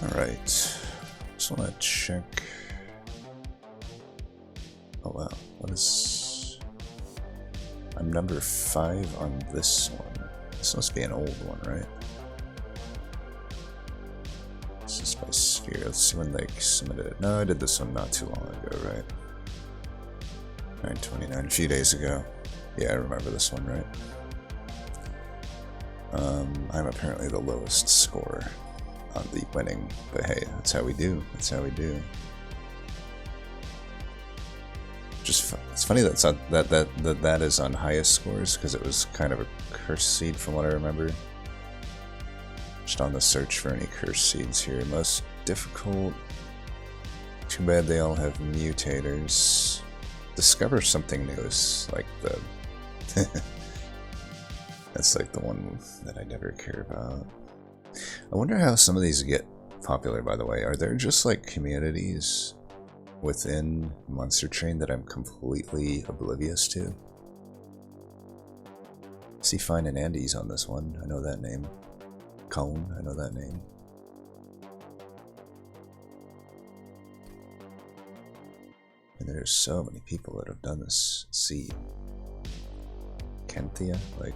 Alright, just want to check. Oh wow, what is... I'm number 5 on this one. This must be an old one, right? This is by sphere. Let's see when they submitted it. No, I did this one not too long ago, right? 9/29, a few days ago. Yeah, I remember this one, right? I'm apparently the lowest score on the winning, but hey, that's how we do. That's how we do. Just it's funny that is on highest scores because it was kind of a curse seed from what I remember. Just on the search for any curse seeds here. Most difficult. Too bad they all have mutators. Discover something new is like the that's like the one that I never care about. I wonder how some of these get popular, by the way. Are there just like communities within Monster Train that I'm completely oblivious to? See Fine and Andy's on this one. I know that name. Cone, I know that name. And there's so many people that have done this seed. Kenthia, like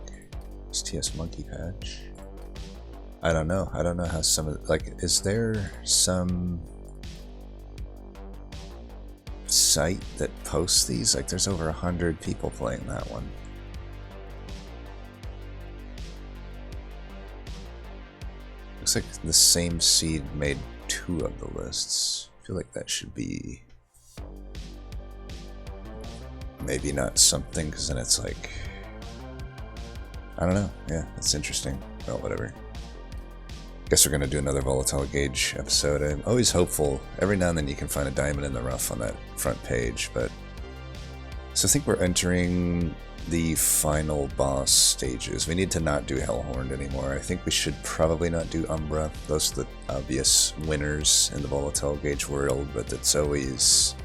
STS Monkey Patch. I don't know. I don't know how some of like, is there some site that posts these? Like, there's over 100 people playing that one. Looks like the same seed made 2 of the lists. I feel like that should be maybe not something, because then it's like, I don't know. Yeah, that's interesting. Well, whatever. Guess we're gonna do another Volatile Gauge episode. I'm always hopeful. Every now and then you can find a diamond in the rough on that front page, but... So I think we're entering the final boss stages. We need to not do Hellhorned anymore. I think we should probably not do Umbra. Those are the obvious winners in the Volatile Gauge world, but it's always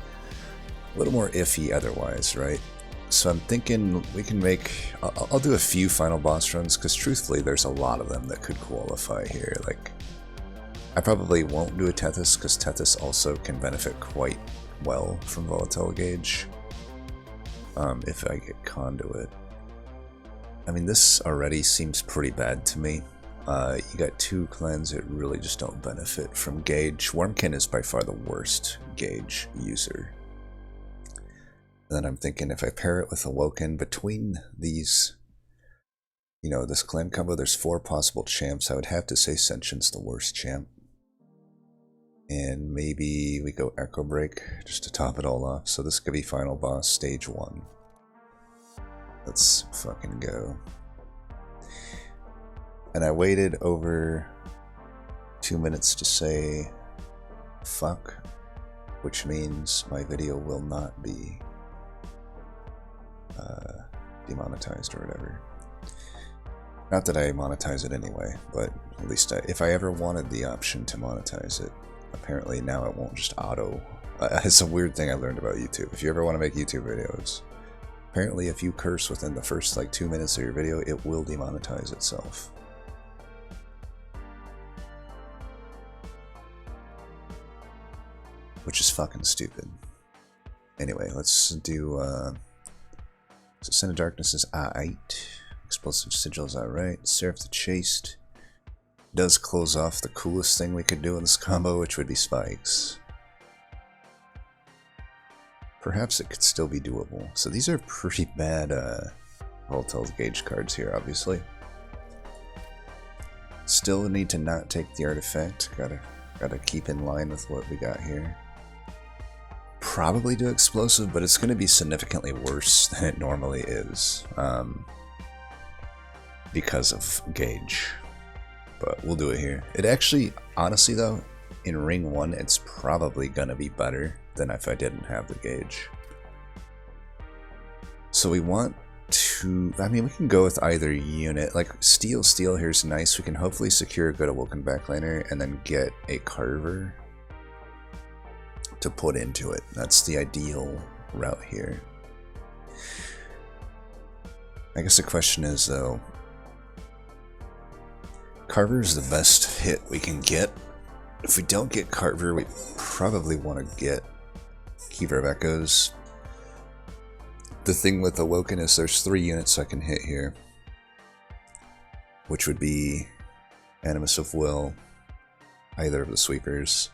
a little more iffy otherwise, right? So I'm thinking we can make... I'll do a few final boss runs, because truthfully there's a lot of them that could qualify here. Like, I probably won't do a Tethys, because Tethys also can benefit quite well from Volatile Gauge. If I get Conduit. I mean, this already seems pretty bad to me. You got 2 clans that really just don't benefit from Gauge. Wormkin is by far the worst Gauge user. Then I'm thinking if I pair it with Awoken, between these, you know, this clan combo, there's 4 possible champs. I would have to say Sentient's the worst champ. And maybe we go Echo Break just to top it all off. So this could be final boss stage 1. Let's fucking go. And I waited over 2 minutes to say fuck, which means my video will not be demonetized or whatever. Not that I monetize it anyway, but at least if I ever wanted the option to monetize it, apparently now it won't just auto. It's a weird thing I learned about YouTube. If you ever want to make YouTube videos, apparently if you curse within the first like 2 minutes of your video, it will demonetize itself. Which is fucking stupid. Anyway, let's do so Sin of Darkness is alright. Explosive Sigil is alright. Seraph the Chaste does close off the coolest thing we could do in this combo, which would be Spikes. Perhaps it could still be doable. So these are pretty bad Volatile Gauge cards here, obviously. Still need to not take the artifact. Gotta keep in line with what we got here. Probably do Explosive, but it's going to be significantly worse than it normally is because of Gauge. But we'll do it here. It actually, honestly though, in Ring 1, it's probably going to be better than if I didn't have the Gauge. So we want to... I mean, we can go with either unit. Like, Steel here's nice. We can hopefully secure a good Awoken backliner and then get a Carver to put into it. That's the ideal route here. I guess the question is, though, Carver is the best hit we can get If we don't get Carver, we probably want to get Keeper of Echoes. The thing with Awoken is there's 3 units I can hit here, which would be Animus of Will, either of the sweepers.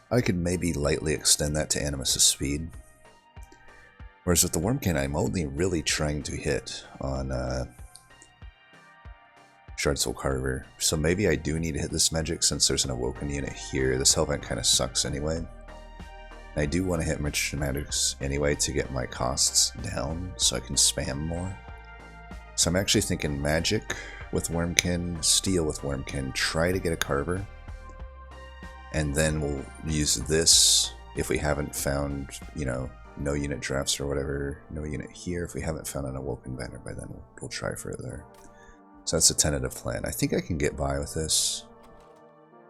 I could maybe lightly extend that to Animus of Speed. Whereas with the Wormkin, I'm only really trying to hit on Shard Soul Carver. So maybe I do need to hit this magic since there's an Awoken unit here. This Hellbent kind of sucks anyway. I do want to hit Merchant Magics anyway to get my costs down so I can spam more. So I'm actually thinking Magic with Wormkin, Steel with Wormkin, try to get a Carver. And then we'll use this if we haven't found, you know, no unit drafts or whatever, no unit here. If we haven't found an Awoken banner by then, we'll try further. So that's a tentative plan. I think I can get by with this.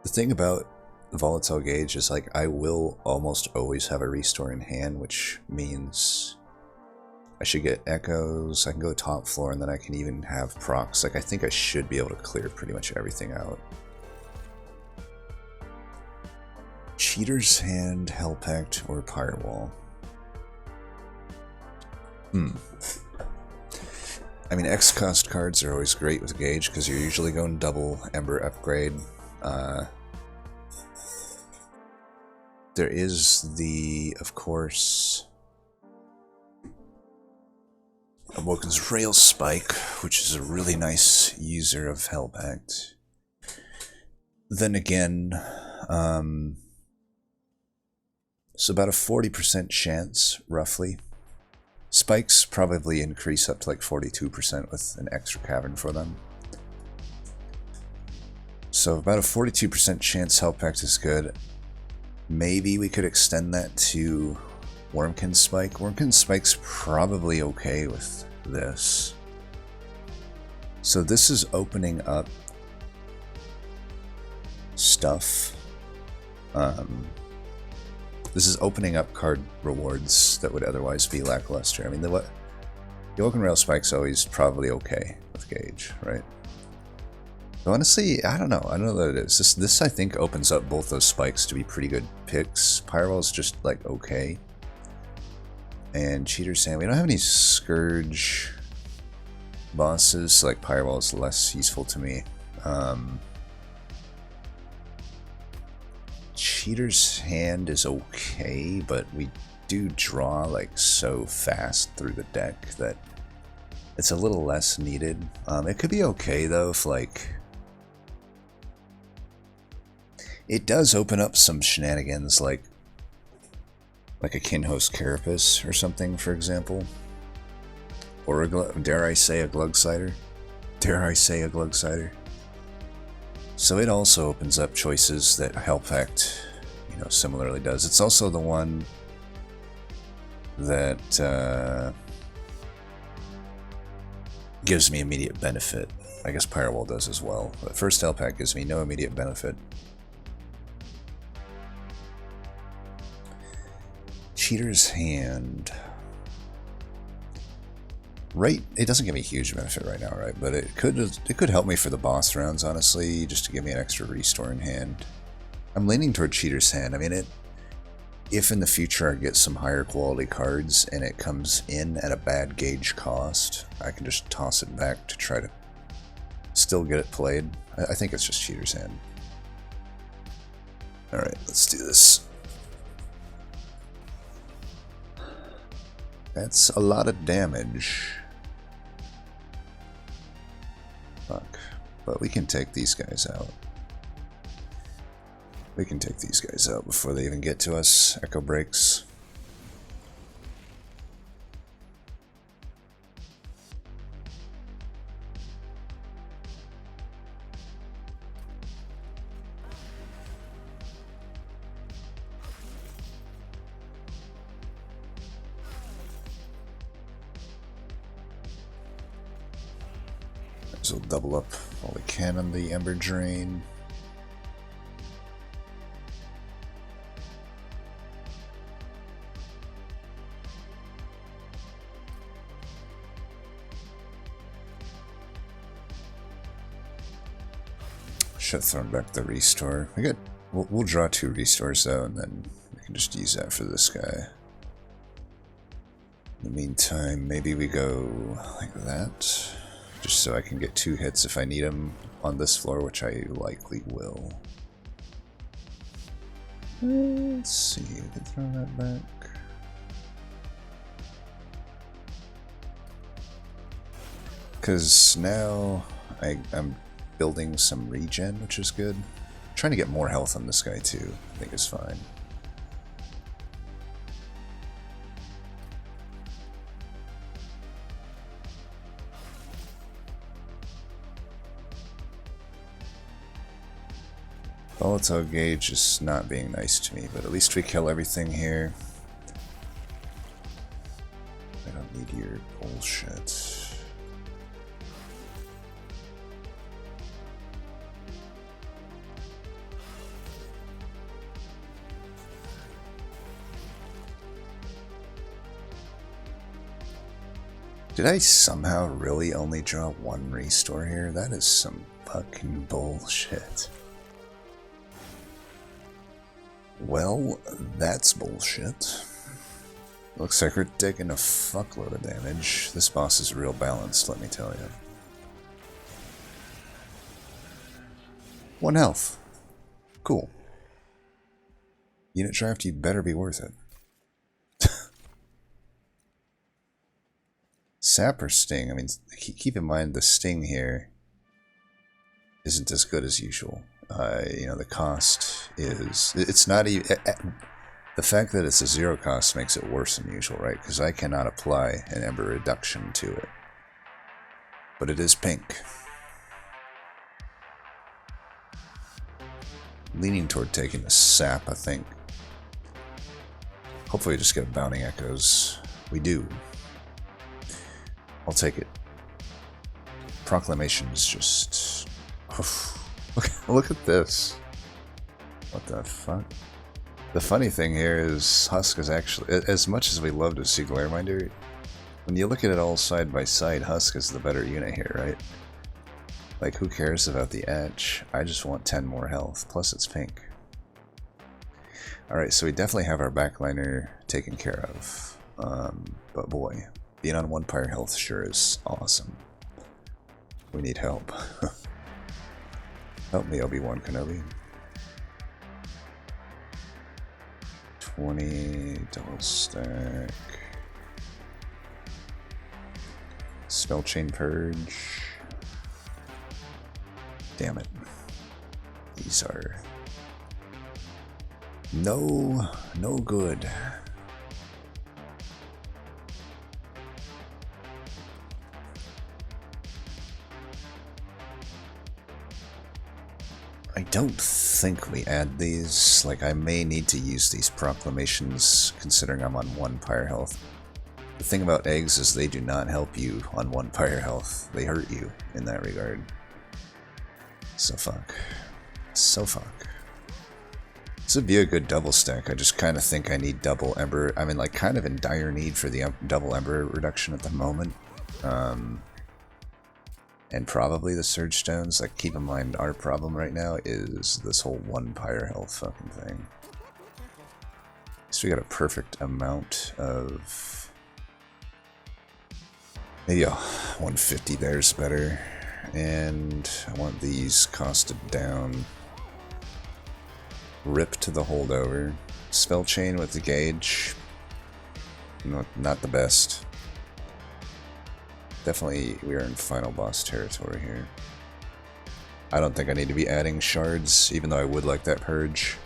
The thing about Volatile Gauge is like I will almost always have a restore in hand, which means I should get echoes, I can go top floor, and then I can even have procs. Like I think I should be able to clear pretty much everything out. Cheater's Hand, Hell Pact, or Firewall. I mean, X cost cards are always great with Gauge because you're usually going double Ember upgrade. There is the, of course, Awoken's Rail Spike, which is a really nice user of Hell Pact. Then again, so about a 40% chance, roughly. Spikes probably increase up to like 42% with an extra cavern for them. So about a 42% chance Hell Pact is good. Maybe we could extend that to Wormkin Spike. Wormkin Spike's probably okay with this. So this is opening up stuff. This is opening up card rewards that would otherwise be lackluster. I mean, the Awoken Rail Spike's always probably okay with Gauge, right? So honestly, I don't know. I don't know that it is. This I think opens up both those spikes to be pretty good picks. Firewall's just like okay. And Cheater's Hand, we don't have any Scourge bosses, so like Firewall is less useful to me. Cheater's Hand is okay, but we do draw like so fast through the deck that it's a little less needed. It could be okay though if like it does open up some shenanigans like a Kinhost Carapace or something, for example, or dare I say a Glugsider. So it also opens up choices that Hell Pact, you know, similarly does. It's also the one that gives me immediate benefit. I guess Firewall does as well. But first Hell Pact gives me no immediate benefit. Cheater's Hand. Right, it doesn't give me a huge benefit right now, right? But it could help me for the boss rounds, honestly, just to give me an extra restore in hand. I'm leaning toward Cheater's Hand. I mean, if in the future I get some higher quality cards and it comes in at a bad Gauge cost, I can just toss it back to try to still get it played. I think it's just Cheater's Hand. Alright, let's do this. That's a lot of damage. Fuck. But we can take these guys out. We can take these guys out before they even get to us. Echo breaks. So we'll double up all we can on the Ember Drain. Should have thrown back the restore. We got We'll draw 2 restores though, and then we can just use that for this guy. In the meantime, maybe we go like that, just so I can get 2 hits if I need them on this floor, which I likely will. Let's see, I can throw that back. Because now I'm building some regen, which is good. Trying to get more health on this guy too, I think is fine. Volatile gauge is not being nice to me, but at least we kill everything here. I don't need your bullshit. Did I somehow really only draw 1 restore here? That is some fucking bullshit. Well, that's bullshit. Looks like we're taking a fuckload of damage. This boss is real balanced, let me tell you. 1 health. Cool. Unit draft, you better be worth it. Sap or Sting? I mean, keep in mind the Sting here isn't as good as usual. You know, the cost is... It's not even... The fact that it's a 0 cost makes it worse than usual, right? Because I cannot apply an Ember reduction to it. But it is pink. Leaning toward taking the Sap, I think. Hopefully we just get Bounding Echoes. We do. I'll take it. Proclamation is just... Look at this. What the fuck? The funny thing here is Husk is actually... As much as we love to see Glareminder, when you look at it all side by side, Husk is the better unit here, right? Like, who cares about the edge? I just want 10 more health, plus it's pink. Alright, so we definitely have our backliner taken care of. But boy, being on 1 pyre health sure is awesome. We need help. Help me, Obi-Wan Kenobi. 20, double stack. Spell Chain Purge. Damn it. These are no good. I don't think we add these. Like, I may need to use these proclamations considering I'm on 1 pyre health. The thing about eggs is they do not help you on 1 pyre health. They hurt you in that regard. So fuck. So fuck. This would be a good double stack. I just kind of think I need double Ember. I mean, like, kind of in dire need for the double Ember reduction at the moment. And probably the Surge Stones. Like, keep in mind, our problem right now is this whole 1 pyre health fucking thing. So we got a perfect amount of... Maybe a 150 there's better. And I want these costed down. Rip to the holdover. Spell Chain with the gauge. Not the best. Definitely we are in final boss territory here. I don't think I need to be adding shards, even though I would like that purge.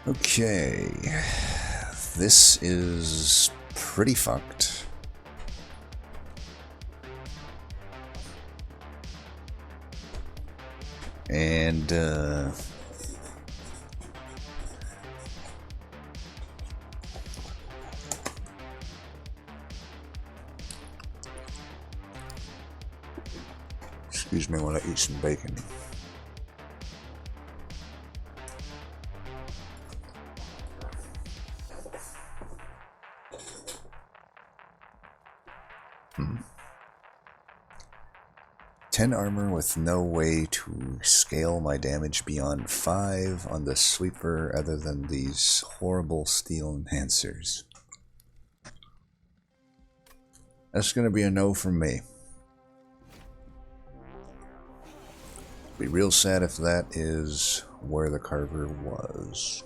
Okay. This is pretty fucked. And, excuse me while I eat some bacon. 10 armor with no way to scale my damage beyond 5 on the sweeper other than these horrible steel enhancers. That's gonna be a no from me. Be real sad if that is where the carver was.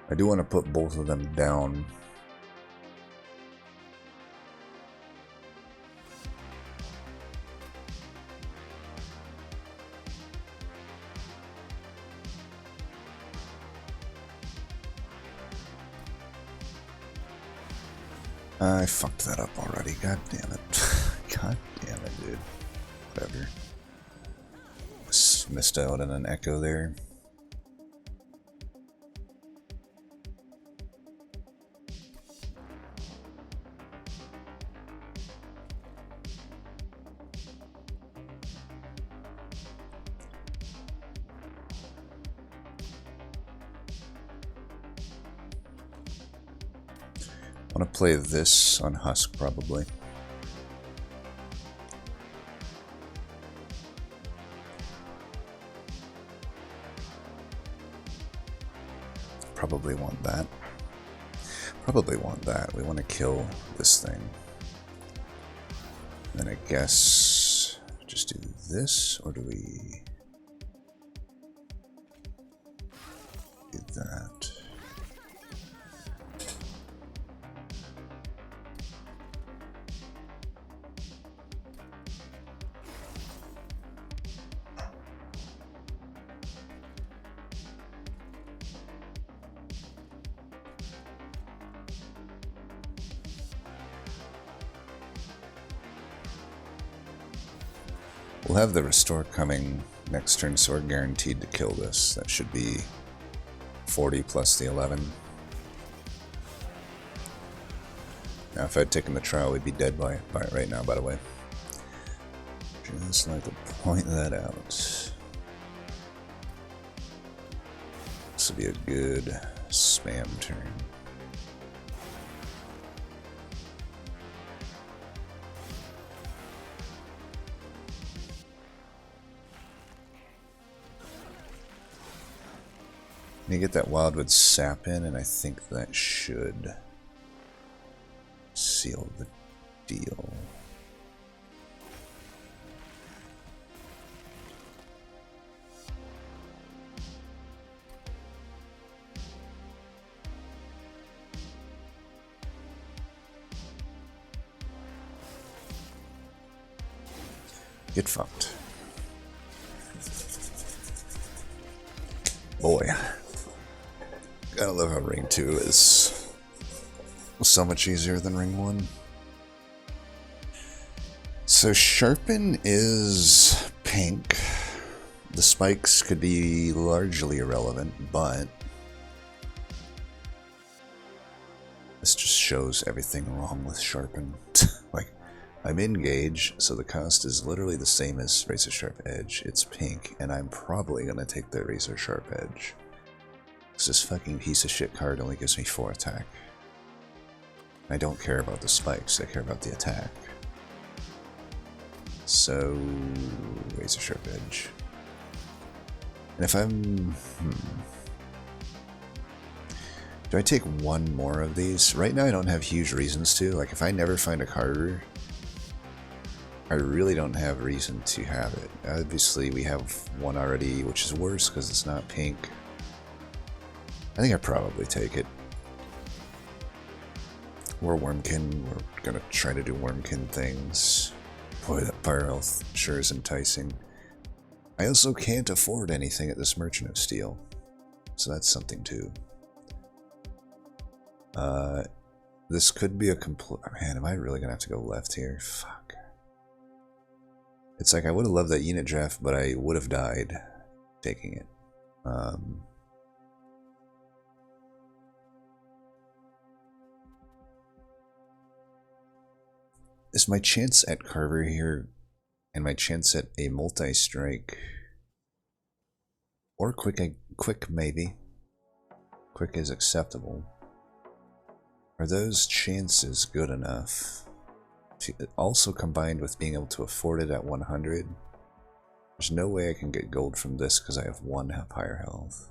I do want to put both of them down. I fucked that up already. God damn it. God damn it, dude. Whatever. Missed out on an echo there. I want to play this on Husk, probably. Probably want that. Probably want that. We want to kill this thing. Then I guess just do this, or do we do that? We'll have the restore coming next turn, so we're guaranteed to kill this. That should be 40 plus the 11. Now, if I'd taken the trial, we'd be dead by it right now, by the way. Just like to point that out. This will be a good spam turn. You get that Wildwood Sap in, and I think that should seal the deal. Get fucked. Boy. Gotta love how Ring 2 is so much easier than Ring 1. So Sharpen is pink. The spikes could be largely irrelevant, but this just shows everything wrong with Sharpen. Like, I'm in Gauge, so the cost is literally the same as Razor Sharp Edge. It's pink, and I'm probably gonna take the Razor Sharp Edge. This fucking piece of shit card only gives me 4 attack. I don't care about the spikes, I care about the attack. So, Razor Sharp Edge. And if I'm... Do I take one more of these? Right now I don't have huge reasons to. Like, if I never find a Carver, I really don't have reason to have it. Obviously we have one already, which is worse because it's not pink. I think I probably take it. Or Wormkin. We're gonna try to do Wormkin things. Boy, that Fire Health sure is enticing. I also can't afford anything at this Merchant of Steel, so that's something too. This could be a complete... Man, am I really gonna have to go left here? Fuck. It's like I would have loved that unit draft, but I would have died taking it. Is my chance at Carver here and my chance at a multi-strike or quick maybe. Quick is acceptable. Are those chances good enough? Also combined with being able to afford it at 100. There's no way I can get gold from this because I have 1 higher health.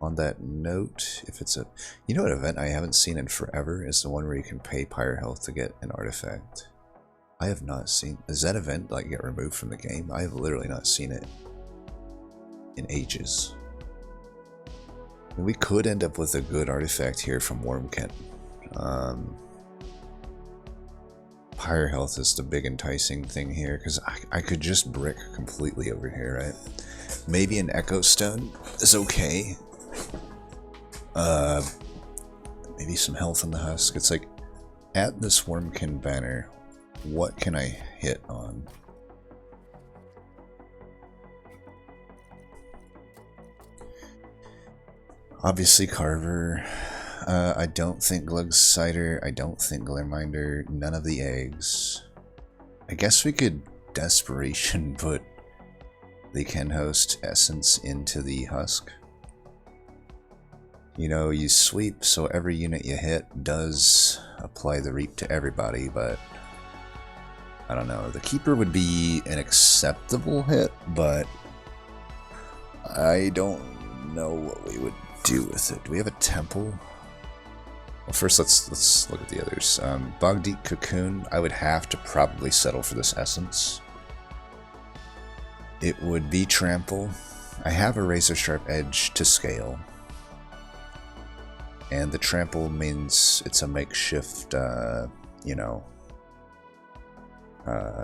On that note, if it's a... You know what event I haven't seen in forever is the one where you can pay pyre health to get an artifact. I have not seen... Does that event like get removed from the game? I have literally not seen it in ages. And we could end up with a good artifact here from Wormkin. Pyre health is the big enticing thing here, because I could just brick completely over here, right? Maybe an Echo Stone is okay. Maybe some health in the husk. It's like, at this Wormkin banner, what can I hit on? Obviously Carver. I don't think Glug's Cider. I don't think Glarminder. None of the eggs. I guess we could Desperation put the Kenhost Essence into the husk. You know, you sweep, so every unit you hit does apply the Reap to everybody, but I don't know. The Keeper would be an acceptable hit, but I don't know what we would do with it. Do we have a temple? Well, first let's look at the others. Bogdeep Cocoon, I would have to probably settle for this essence. It would be Trample. I have a Razor Sharp Edge to scale. And the Trample means it's a makeshift, you know.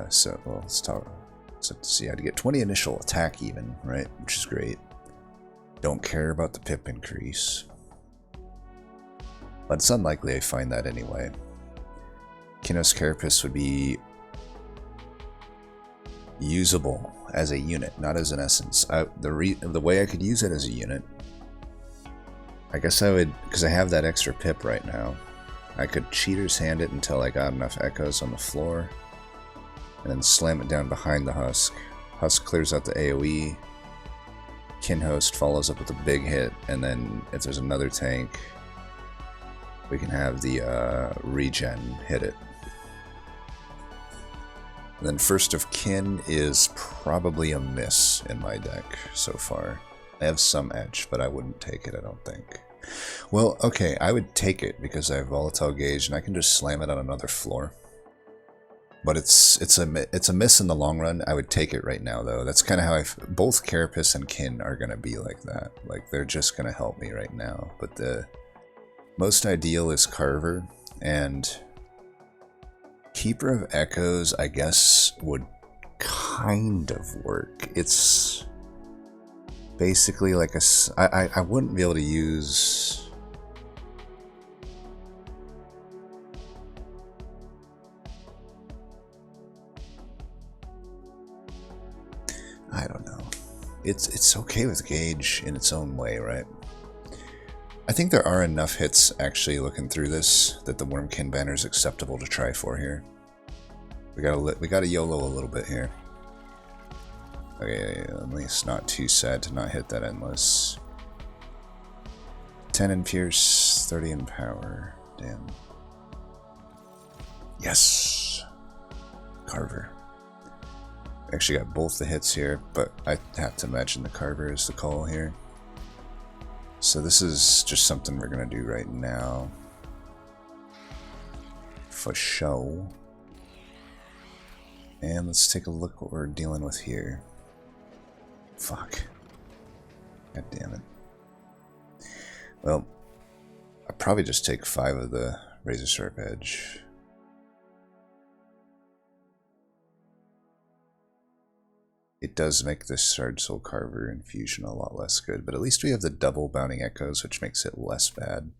So, well, let's talk. So, see, I'd get 20 initial attack even, right? Which is great. Don't care about the pip increase. But it's unlikely I find that anyway. Kinos Carapace would be usable as a unit, not as an essence. The way I could use it as a unit, I guess I would, because I have that extra pip right now, I could Cheater's Hand it until I got enough echoes on the floor, and then slam it down behind the husk. Husk clears out the AoE, Kinhost follows up with a big hit, and then if there's another tank, we can have the regen hit it. And then First of Kin is probably a miss in my deck so far. I have some edge, but I wouldn't take it, I don't think. Well, okay, I would take it because I have Volatile Gauge and I can just slam it on another floor. But it's a miss in the long run. I would take it right now, though. That's kind of how both Carapace and Kin are going to be like that. Like, they're just going to help me right now. But the most ideal is Carver, and Keeper of Echoes, I guess, would kind of work. It's basically like a... I wouldn't be able to use... I don't know. It's okay with Gauge in its own way, right? I think there are enough hits, actually, looking through this, that the Wormkin banner is acceptable to try for here. We gotta YOLO a little bit here. Okay, at least not too sad to not hit that Endless. 10 in Pierce, 30 in Power. Damn. Yes! Carver. Actually got both the hits here, but I have to imagine the Carver is the call here. So this is just something we're gonna do right now. For show. And let's take a look what we're dealing with here. Fuck. God damn it. Well, I'll probably just take 5 of the Razor Sharp Edge. It does make this Shard Soul Carver infusion a lot less good, but at least we have the double Bounding Echoes, which makes it less bad.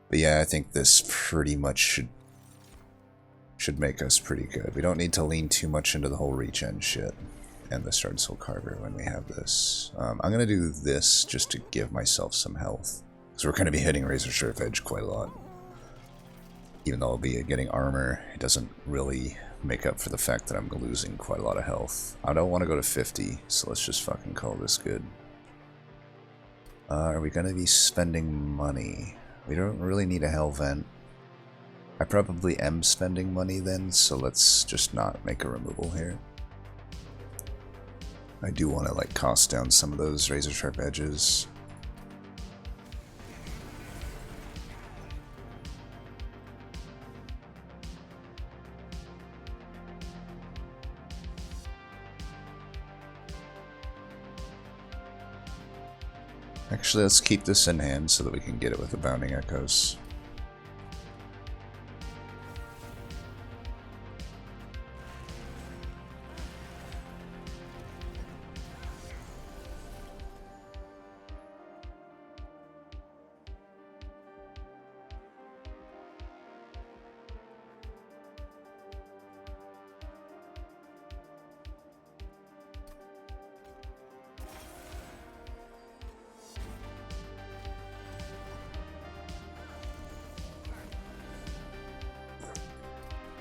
But yeah, I think this pretty much should make us pretty good. We don't need to lean too much into the whole regen shit and the Shard Soul Carver when we have this. I'm going to do this just to give myself some health, because we're going to be hitting Razor Sharp Edge quite a lot. Even though I'll be getting armor, it doesn't really make up for the fact that I'm losing quite a lot of health. I don't want to go to 50, so let's just fucking call this good. Are we going to be spending money? We don't really need a hell vent. I probably am spending money then, so let's just not make a removal here. I do want to like cost down some of those razor sharp edges. Actually, let's keep this in hand so that we can get it with the Bounding Echoes.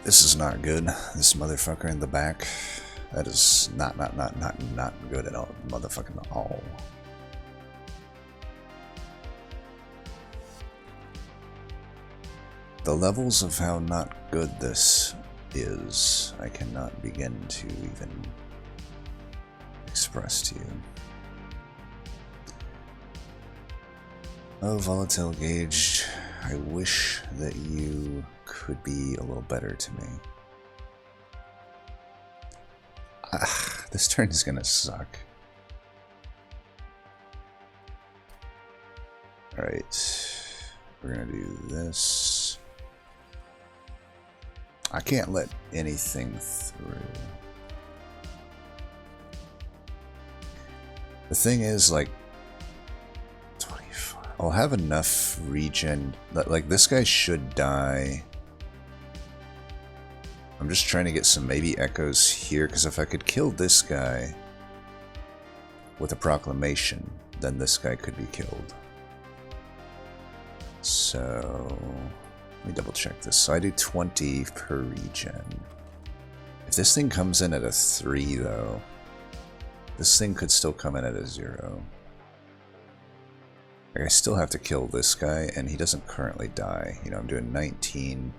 This is not good. This motherfucker in the back. That is not good at all. Motherfucking all. The levels of how not good this is, I cannot begin to even express to you. Oh, Volatile Gauge, I wish that you could be a little better to me. This turn is gonna suck. Alright, we're gonna do this. I can't let anything through. The thing is, like, 25. I'll have enough regen. Like, this guy should die. I'm just trying to get some maybe echoes here, because if I could kill this guy with a proclamation, then this guy could be killed. So let me double check this. So I do 20 per regen. If this thing comes in at a 3 though, this thing could still come in at a 0. Like, I still have to kill this guy, and he doesn't currently die. You know, I'm doing 19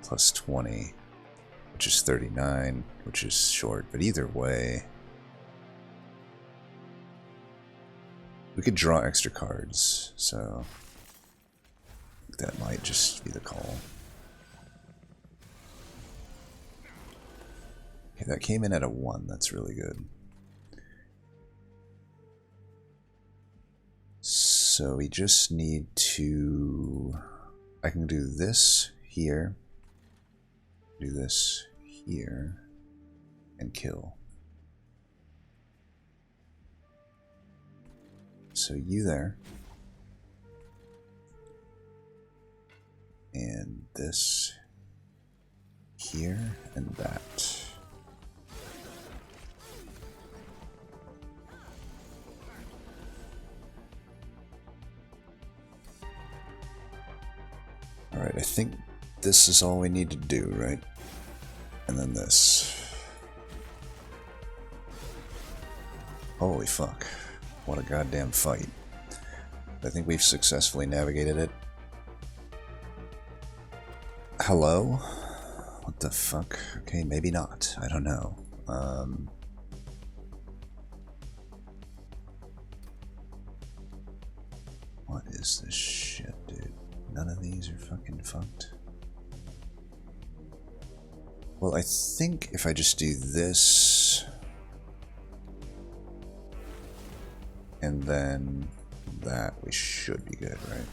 plus 20. Which is 39, which is short, but either way, we could draw extra cards, so that might just be the call. Okay, that came in at a 1, that's really good. So we just need to, I can do this here. Do this here and kill. So you there. And this here and that. Alright, I think this is all we need to do, right? And then this. Holy fuck. What a goddamn fight. I think we've successfully navigated it. Hello? What the fuck? Okay, maybe not. I don't know. What is this shit, dude? None of these are fucking fucked. Well, I think if I just do this, and then that, we should be good, right?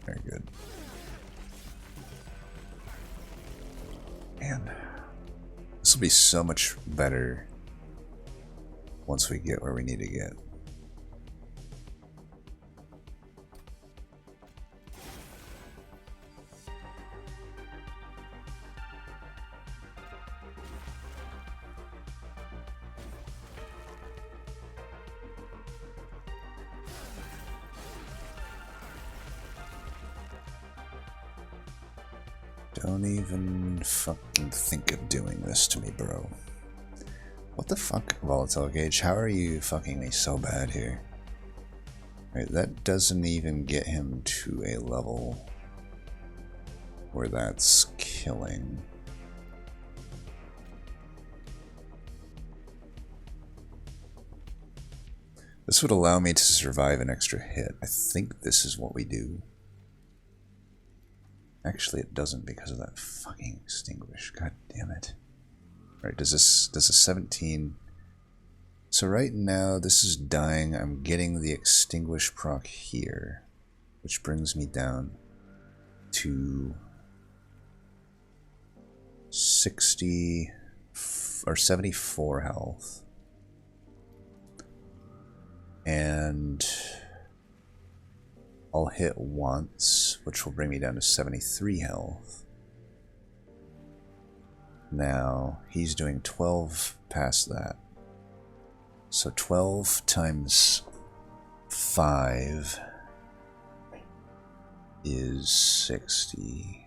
Very good. Man, this will be so much better once we get where we need to get. Don't even fucking think of doing this to me, bro. What the fuck, Volatile Gauge? How are you fucking me so bad here? Right, that doesn't even get him to a level where that's killing. This would allow me to survive an extra hit. I think this is what we do. Actually, it doesn't because of that fucking extinguish. God damn it. Alright, does a 17... So right now, this is dying. I'm getting the extinguish proc here, which brings me down to 60 or 74 health. And I'll hit once, which will bring me down to 73 health. Now, he's doing 12 past that. So 12 times 5 is 60.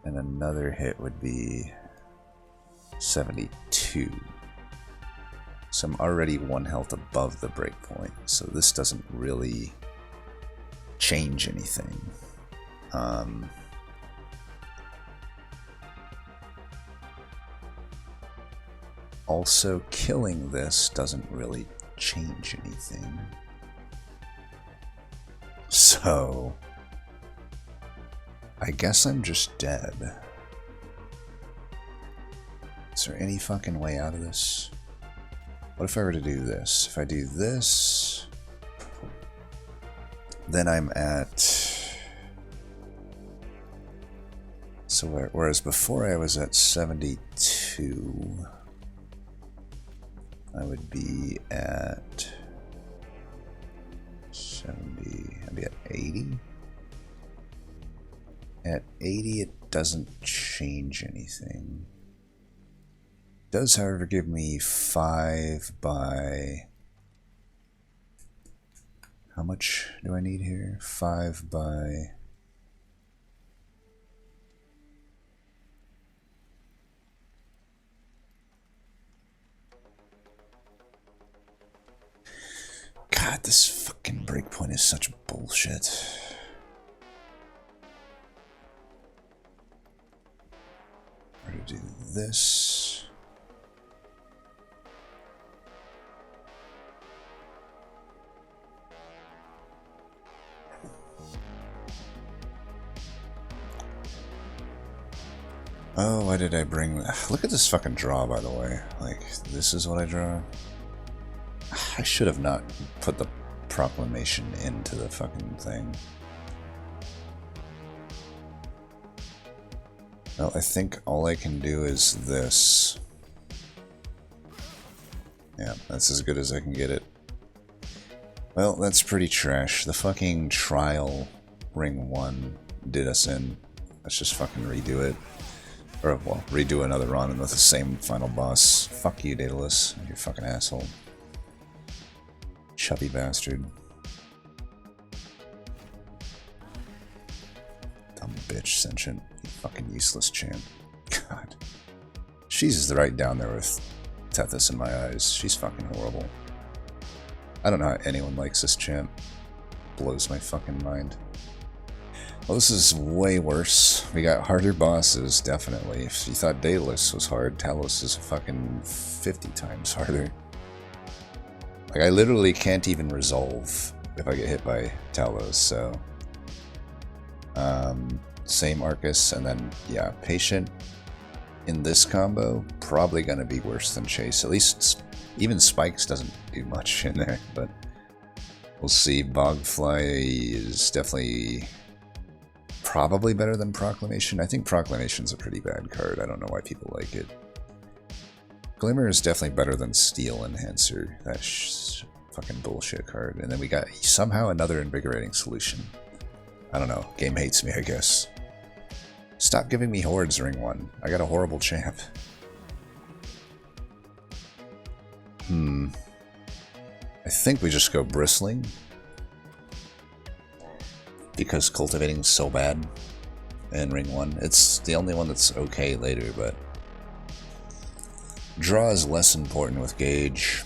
And another hit would be 72. So I'm already 1 health above the breakpoint, so this doesn't really change anything. Also, killing this doesn't really change anything. So, I guess I'm just dead. Is there any fucking way out of this? What if I were to do this? If I do this, then I'm at... So whereas before I was at 72, I would be at 70, I'd be at 80. At 80, it doesn't change anything. It does, however, give me 5 by... How much do I need here? 5 by... God, this fucking breakpoint is such bullshit. We're gonna do this. Oh, why did I bring... Look at this fucking draw, by the way. Like, this is what I draw. I should have not put the proclamation into the fucking thing. Well, I think all I can do is this. Yeah, that's as good as I can get it. Well, that's pretty trash. The fucking trial ring 1 did us in. Let's just fucking redo it. Or, well, redo another run with the same final boss. Fuck you, Daedalus. You fucking asshole. Chubby bastard. Dumb bitch, Sentient. You fucking useless champ. God. She's right down there with Tethys in my eyes. She's fucking horrible. I don't know how anyone likes this champ. Blows my fucking mind. Well, this is way worse. We got harder bosses, definitely. If you thought Daedalus was hard, Talos is fucking 50 times harder. Like, I literally can't even resolve if I get hit by Talos, so... same Arcus, and then, yeah, Patient in this combo, probably gonna be worse than Chase. At least, even Spikes doesn't do much in there, but... We'll see. Bogfly is definitely... probably better than Proclamation. I think Proclamation's a pretty bad card. I don't know why people like it. Glimmer is definitely better than Steel Enhancer. That's fucking bullshit card. And then we got somehow another Invigorating Solution. I don't know. Game hates me, I guess. Stop giving me Hordes, Ring 1. I got a horrible champ. I think we just go Bristling. Because Cultivating's so bad in Ring 1. It's the only one that's okay later, but... Draw is less important with Gauge.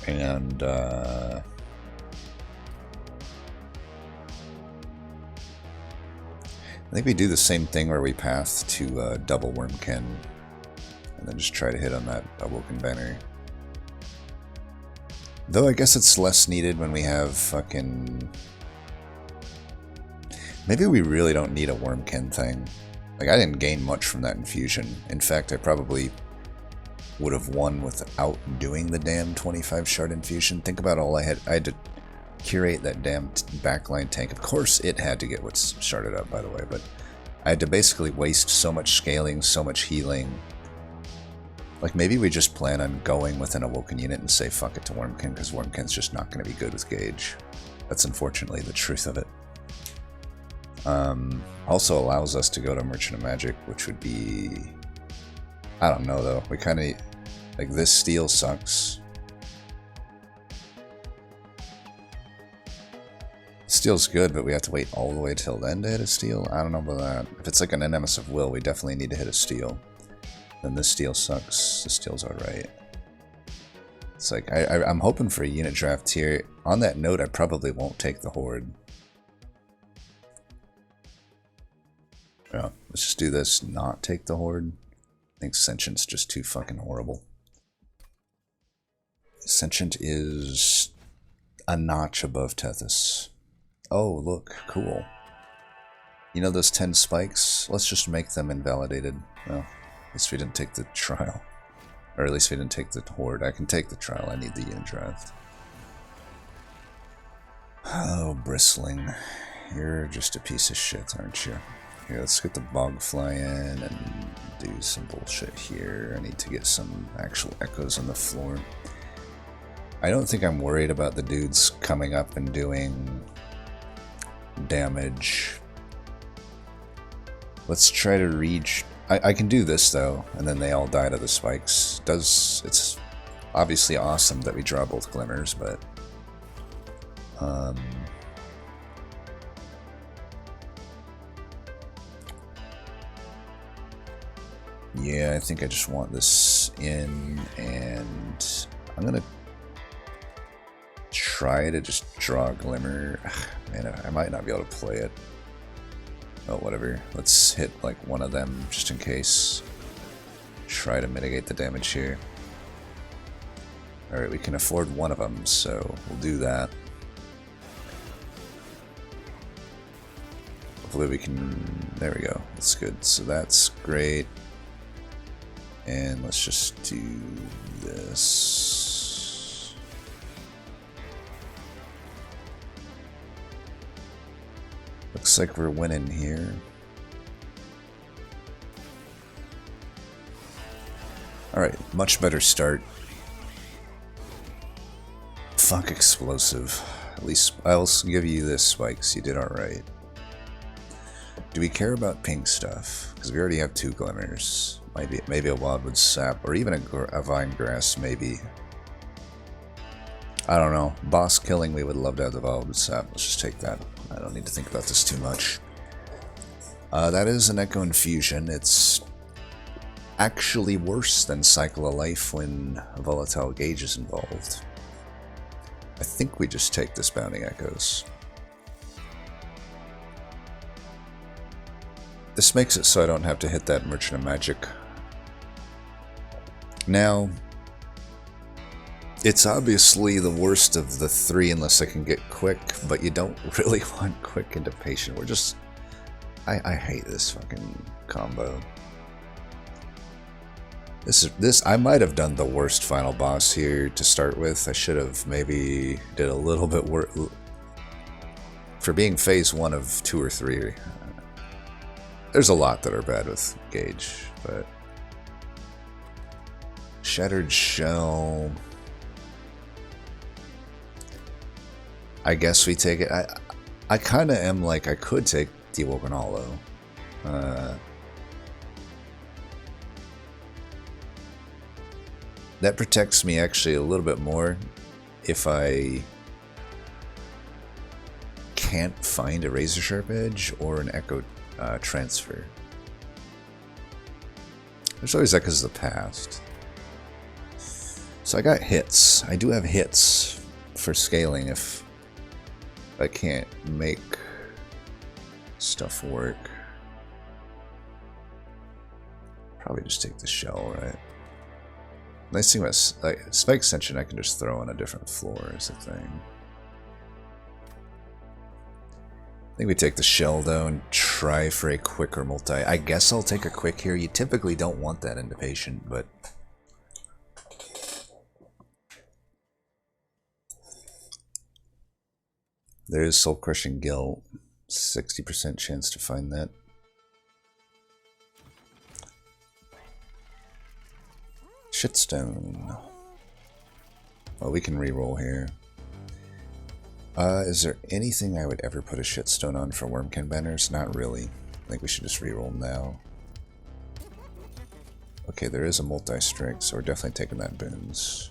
And I think we do the same thing where we path to double Wormkin, and then just try to hit on that Awoken Banner. Though I guess it's less needed when we have fucking... Maybe we really don't need a Wormkin thing. Like, I didn't gain much from that infusion. In fact, I probably would have won without doing the damn 25 shard infusion. Think about all I had to curate that damn backline tank. Of course it had to get what's sharded up, by the way, but I had to basically waste so much scaling, so much healing. Like, maybe we just plan on going with an Awoken unit and say fuck it to Wormkin, because Wormkin's just not going to be good with Gauge. That's unfortunately the truth of it. Also allows us to go to Merchant of Magic, which would be... I don't know, though. We kind of... Like, this steal sucks. Steel's good, but we have to wait all the way till then to hit a steal? I don't know about that. If it's like an Nemesis of Will, we definitely need to hit a steal. Then this steal sucks. This steal's alright. It's like, I'm hoping for a unit draft here. On that note, I probably won't take the Horde. Yeah, let's just do this, not take the Horde. I think Sentient's just too fucking horrible. Sentient is a notch above Tethys. Oh, look, cool. You know those 10 spikes? Let's just make them invalidated. Well, at least we didn't take the trial. Or at least we didn't take the Horde. I can take the trial, I need the unit draft. Oh, Bristling. You're just a piece of shit, aren't you? Here, let's get the Bogfly in and do some bullshit here. I need to get some actual echoes on the floor. I don't think I'm worried about the dudes coming up and doing damage. Let's try to reach... I can do this, though, and then they all die to the spikes. It's obviously awesome that we draw both Glimmers, but... yeah, I think I just want this in, and I'm gonna try to just draw a Glimmer. Man, I might not be able to play it. Oh, whatever. Let's hit like one of them just in case. Try to mitigate the damage here. Alright, we can afford one of them, so we'll do that. Hopefully we can... There we go. That's good. So that's great. And let's just do this. Looks like we're winning here. Alright, much better start. Fuck explosive. At least I'll give you this, Spikes. You did alright. Do we care about pink stuff? Because we already have 2 Glimmers. Maybe a Wildwood Sap, or even a Vine Grass, maybe. I don't know. Boss killing, we would love to have the Wildwood Sap. Let's just take that. I don't need to think about this too much. That is an Echo Infusion. It's actually worse than Cycle of Life when Volatile Gauge is involved. I think we just take this Bounding Echoes. This makes it so I don't have to hit that Merchant of Magic. Now, it's obviously the worst of the 3 unless I can get Quick, but you don't really want Quick into Patient. We're just... I hate this fucking combo. I might have done the worst final boss here to start with. I should have maybe did a little bit worse. For being phase 1 of 2 or 3, there's a lot that are bad with Gauge, but... Shattered Shell... I guess we take it. I kind of am like, I could take the Awoken Hollow. That protects me actually a little bit more if I can't find a Razor Sharp Edge or an Echo transfer. There's always Echoes of the Past. So I got hits. I do have hits for scaling if I can't make stuff work. Probably just take the shell, right? Nice thing about like spike extension, I can just throw on a different floor is the thing. I think we take the shell though and try for a quicker multi. I guess I'll take a quick here. You typically don't want that into patient, but there is soul crushing guilt. 60% chance to find that. Shitstone. Well, we can reroll here. Is there anything I would ever put a shitstone on for Wormkin banners? Not really. I think we should just reroll now. Okay, there is a multi-strike, so we're definitely taking that boons.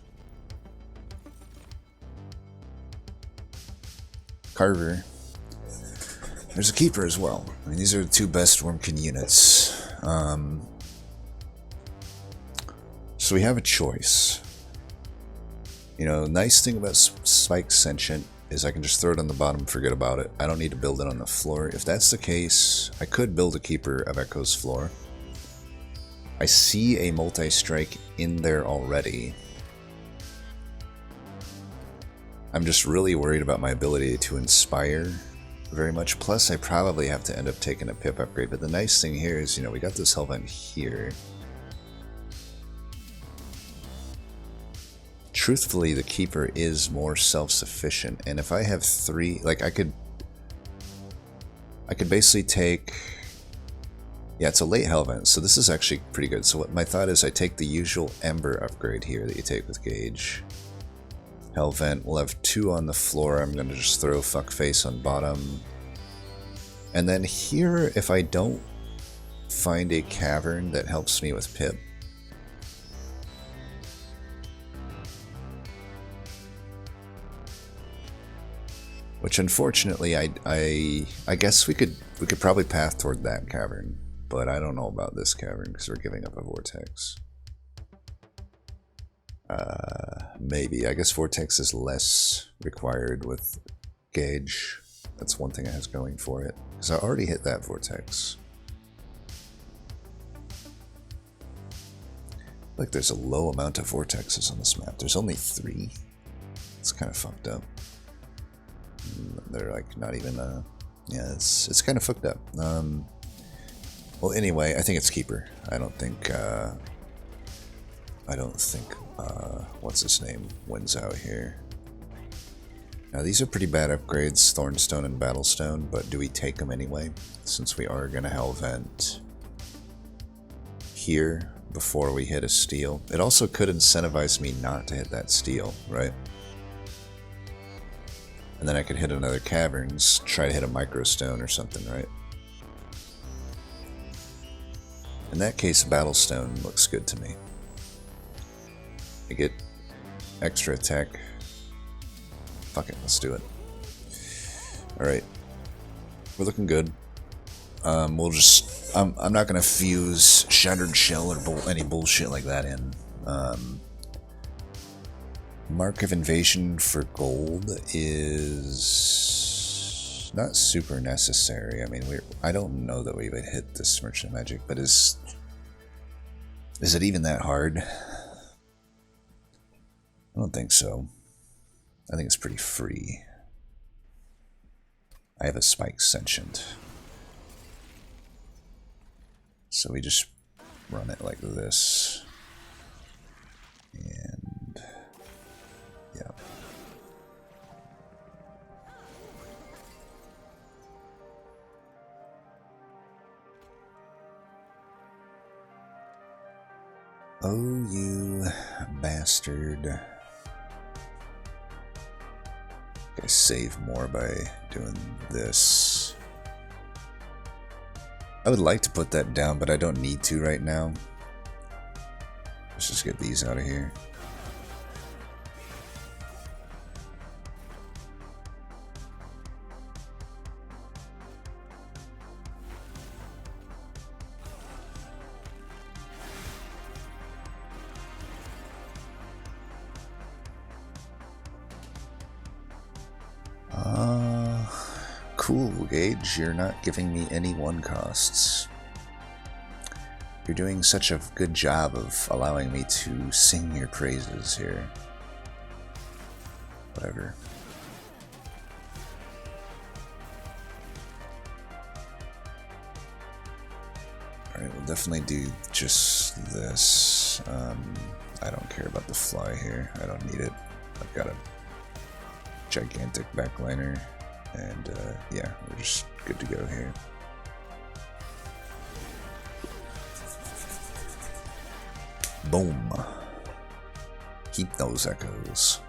Carver. There's a keeper as well. I mean, these are the two best Wormkin units. So we have a choice. You know, nice thing about Spike Sentient is I can just throw it on the bottom and forget about it. I don't need to build it on the floor. If that's the case, I could build a Keeper of Echo's floor. I see a multi-strike in there already. I'm just really worried about my ability to inspire very much. Plus, I probably have to end up taking a pip upgrade. But the nice thing here is, you know, we got this Hellvent here. Truthfully, the Keeper is more self-sufficient, and if I have 3, like I could basically take, yeah, it's a late Hellvent, so this is actually pretty good. So what my thought is, I take the usual Ember upgrade here that you take with Gauge. Hellvent, we'll have 2 on the floor. I'm gonna just throw Fuckface on bottom, and then here, if I don't find a cavern that helps me with Pip, which unfortunately I guess we could probably path toward that cavern, but I don't know about this cavern because we're giving up a vortex. Maybe. I guess vortex is less required with Gauge. That's one thing it has going for it, because I already hit that vortex. Like there's a low amount of vortexes on this map. There's only 3. It's kind of fucked up. They're like not even yeah, it's kind of fucked up. Well, anyway, I think it's Keeper. I don't think what's his name wins out here. Now these are pretty bad upgrades, Thornstone and Battlestone, but do we take them anyway since we are gonna Hellvent here before we hit a steel? It also could incentivize me not to hit that steel, right? And then I could hit another caverns, try to hit a microstone or something, right? In that case, Battlestone looks good to me. I get extra attack. Fuck it, let's do it. Alright. We're looking good. We'll just... I'm not gonna fuse Shattered Shell or any bullshit like that in. Mark of Invasion for gold is not super necessary. I mean, I don't know that we would hit this Merchant of Magic, but is it even that hard? I don't think so. I think it's pretty free. I have a Spike Sentient. So we just run it like this. And yeah. Oh, you bastard. I save more by doing this. I would like to put that down, but I don't need to right now. Let's just get these out of here. Gage, you're not giving me any one costs. You're doing such a good job of allowing me to sing your praises here. Whatever. Alright, we'll definitely do just this. I don't care about the fly here. I don't need it. I've got a gigantic backliner. And yeah, we're just good to go here. Boom. Keep those echoes.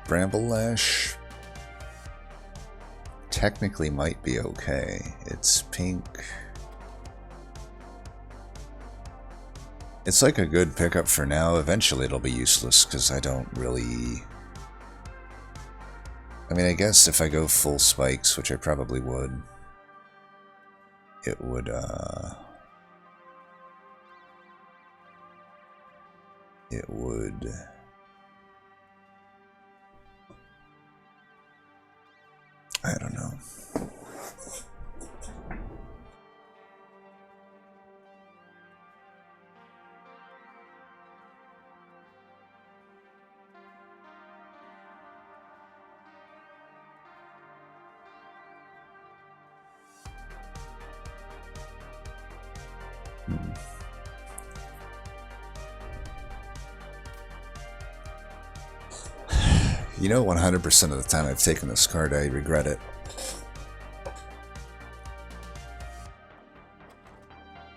Bramble Lash technically might be okay. It's pink. It's like a good pickup for now. Eventually it'll be useless because I don't really... I mean, I guess if I go full spikes, which I probably would, it would, I don't know. You know, 100% of the time I've taken this card, I regret it.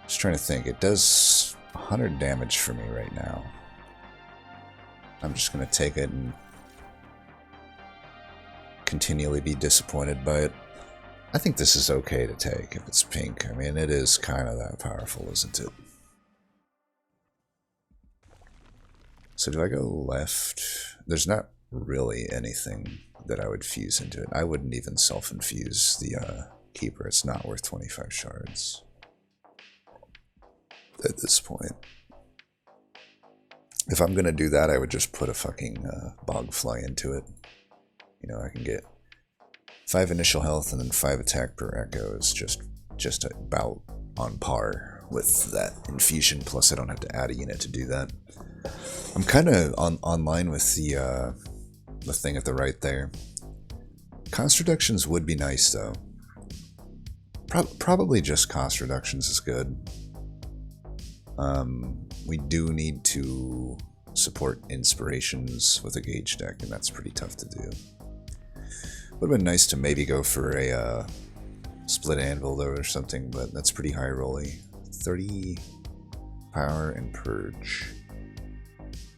Just trying to think. It does 100 damage for me right now. I'm just going to take it and continually be disappointed by it. I think this is okay to take if it's pink. I mean, it is kind of that powerful, isn't it? So do I go left? There's not really anything that I would fuse into it. I wouldn't even self-infuse the keeper. It's not worth 25 shards at this point. If I'm gonna do that, I would just put a fucking bogfly into it. You know, I can get 5 initial health and then 5 attack per echo is just about on par with that infusion, plus I don't have to add a unit to do that. I'm kind of online with the thing at the right there. Cost reductions would be nice, though. Probably just cost reductions is good. We do need to support inspirations with a gauge deck, and that's pretty tough to do. Would have been nice to maybe go for a split anvil, though, or something, but that's pretty high rolly. 30 power and purge.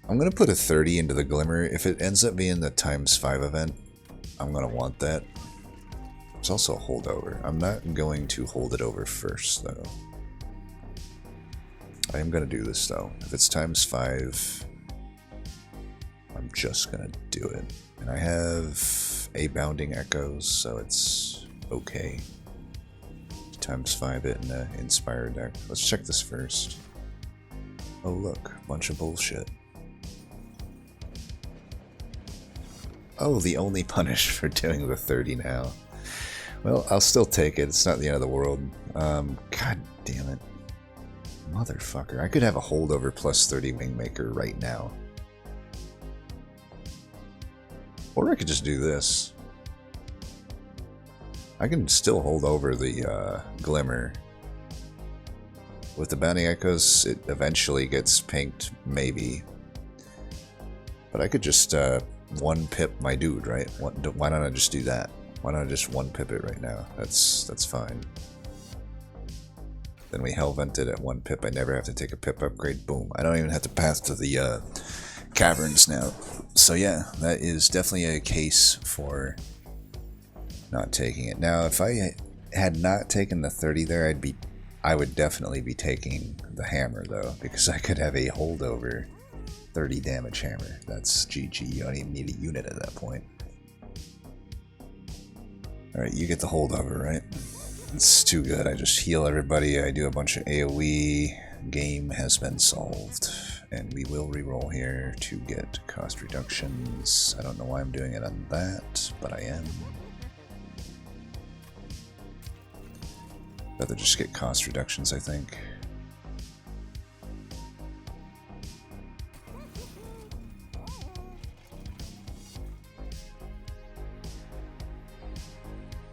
I'm going to put a 30 into the Glimmer. If it ends up being the ×5 event, I'm going to want that. There's also a holdover. I'm not going to hold it over first, though. I am going to do this, though. If it's ×5, I'm just going to do it. And I have 8 bounding echoes, so it's okay. ×5 it in an inspired deck. Let's check this first. Oh look, bunch of bullshit. Oh, the only punish for doing the 30 now. Well, I'll still take it. It's not the end of the world. God damn it. Motherfucker. I could have a holdover plus 30 Wingmaker right now. Or I could just do this. I can still hold over the Glimmer. With the Bounty Echoes, it eventually gets pinked, maybe. But I could just 1-pip my dude, right? Why don't I just do that? Why don't I just 1-pip it right now? That's fine. Then we Hellvent it at 1-pip. I never have to take a pip upgrade. Boom. I don't even have to pass to the caverns now. So yeah, that is definitely a case for not taking it. Now, if I had not taken the 30 there, I would definitely be taking the hammer, though, because I could have a holdover 30 damage hammer. That's GG. You don't even need a unit at that point. Alright, you get the holdover, right? It's too good. I just heal everybody. I do a bunch of AoE. Game has been solved. And we will reroll here to get cost reductions. I don't know why I'm doing it on that, but I am. Rather just get cost reductions, I think.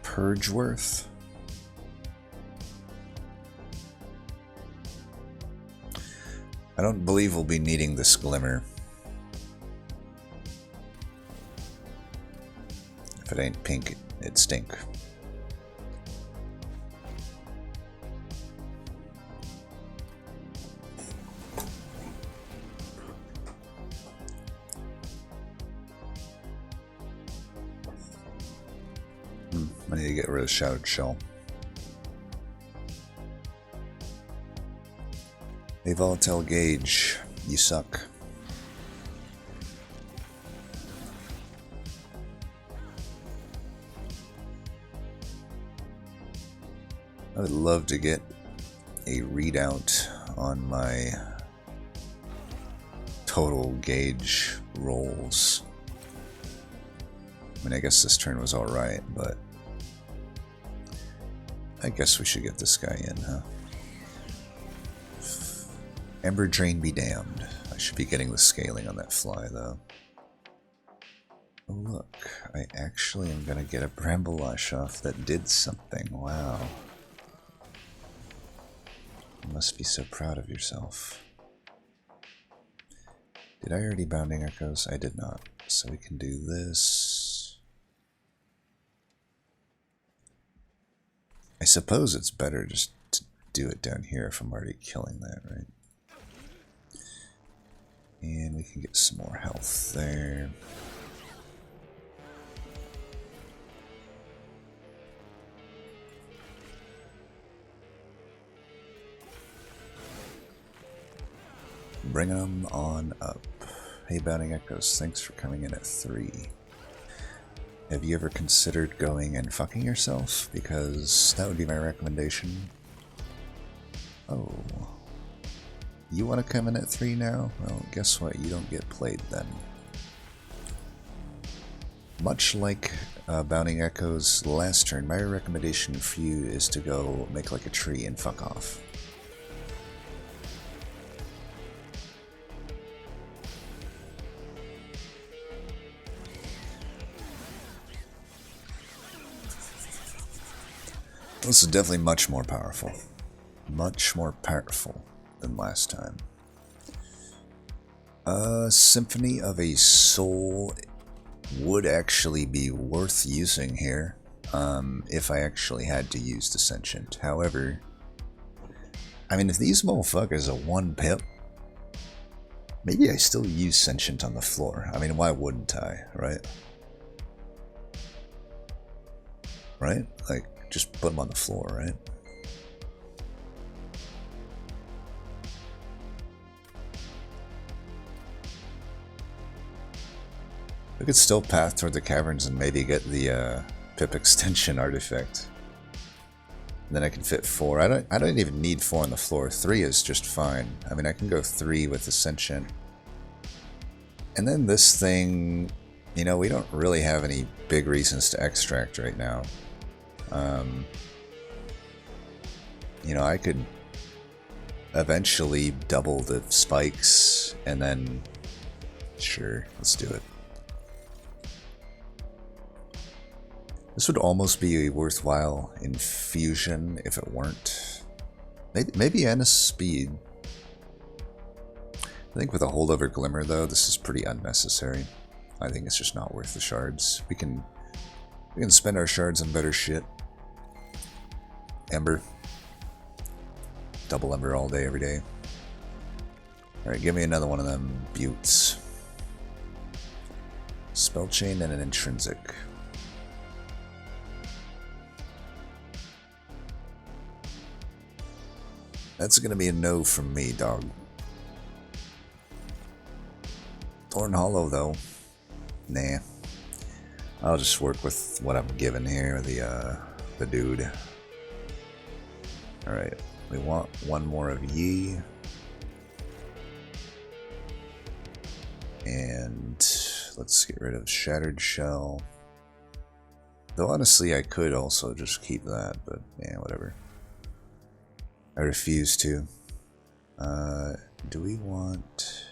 Purgeworth. I don't believe we'll be needing this glimmer. If it ain't pink, it'd stink. I need to get rid of Shrouded Shell. Hey, Volatile Gauge, you suck. I would love to get a readout on my total gauge rolls. I mean, I guess this turn was alright, but I guess we should get this guy in, huh? Ember Drain be damned. I should be getting the scaling on that fly, though. Oh, look. I actually am gonna get a Bramble-Lash off that did something. Wow. You must be so proud of yourself. Did I already Bounding Echoes? I did not. So we can do this. I suppose it's better just to do it down here if I'm already killing that, right? And we can get some more health there. Bring them on up. Hey, Bounding Echoes, thanks for coming in at 3. Have you ever considered going and fucking yourself? Because that would be my recommendation. Oh. You want to come in at 3 now? Well, guess what? You don't get played then. Much like Bounding Echoes last turn, my recommendation for you is to go make like a tree and fuck off. This is definitely much more powerful. Much more powerful than last time. Symphony of a Soul would actually be worth using here, if I actually had to use Descendant. However, I mean, if these motherfuckers are 1 pip, maybe I still use Sentient on the floor. I mean, why wouldn't I, right? Right? Like, just put them on the floor, right? We could still path toward the caverns and maybe get the pip extension artifact. And then I can fit 4. I don't even need 4 on the floor. 3 is just fine. I mean, I can go 3 with Ascension. And then this thing, you know, we don't really have any big reasons to extract right now. You know, I could eventually double the spikes and then, sure, let's do it. This would almost be a worthwhile infusion if it weren't. Maybe and a speed. I think with a holdover glimmer though, this is pretty unnecessary. I think it's just not worth the shards. We can spend our shards on better shit. Ember. Double Ember all day, every day. Alright, give me another one of them buttes. Spell Chain and an Intrinsic. That's gonna be a no from me, dog. Thorn Hollow, though. Nah. I'll just work with what I'm given here, the dude. Alright, we want 1 more of Yi. And let's get rid of Shattered Shell. Though honestly, I could also just keep that, but yeah, whatever. I refuse to. Do we want...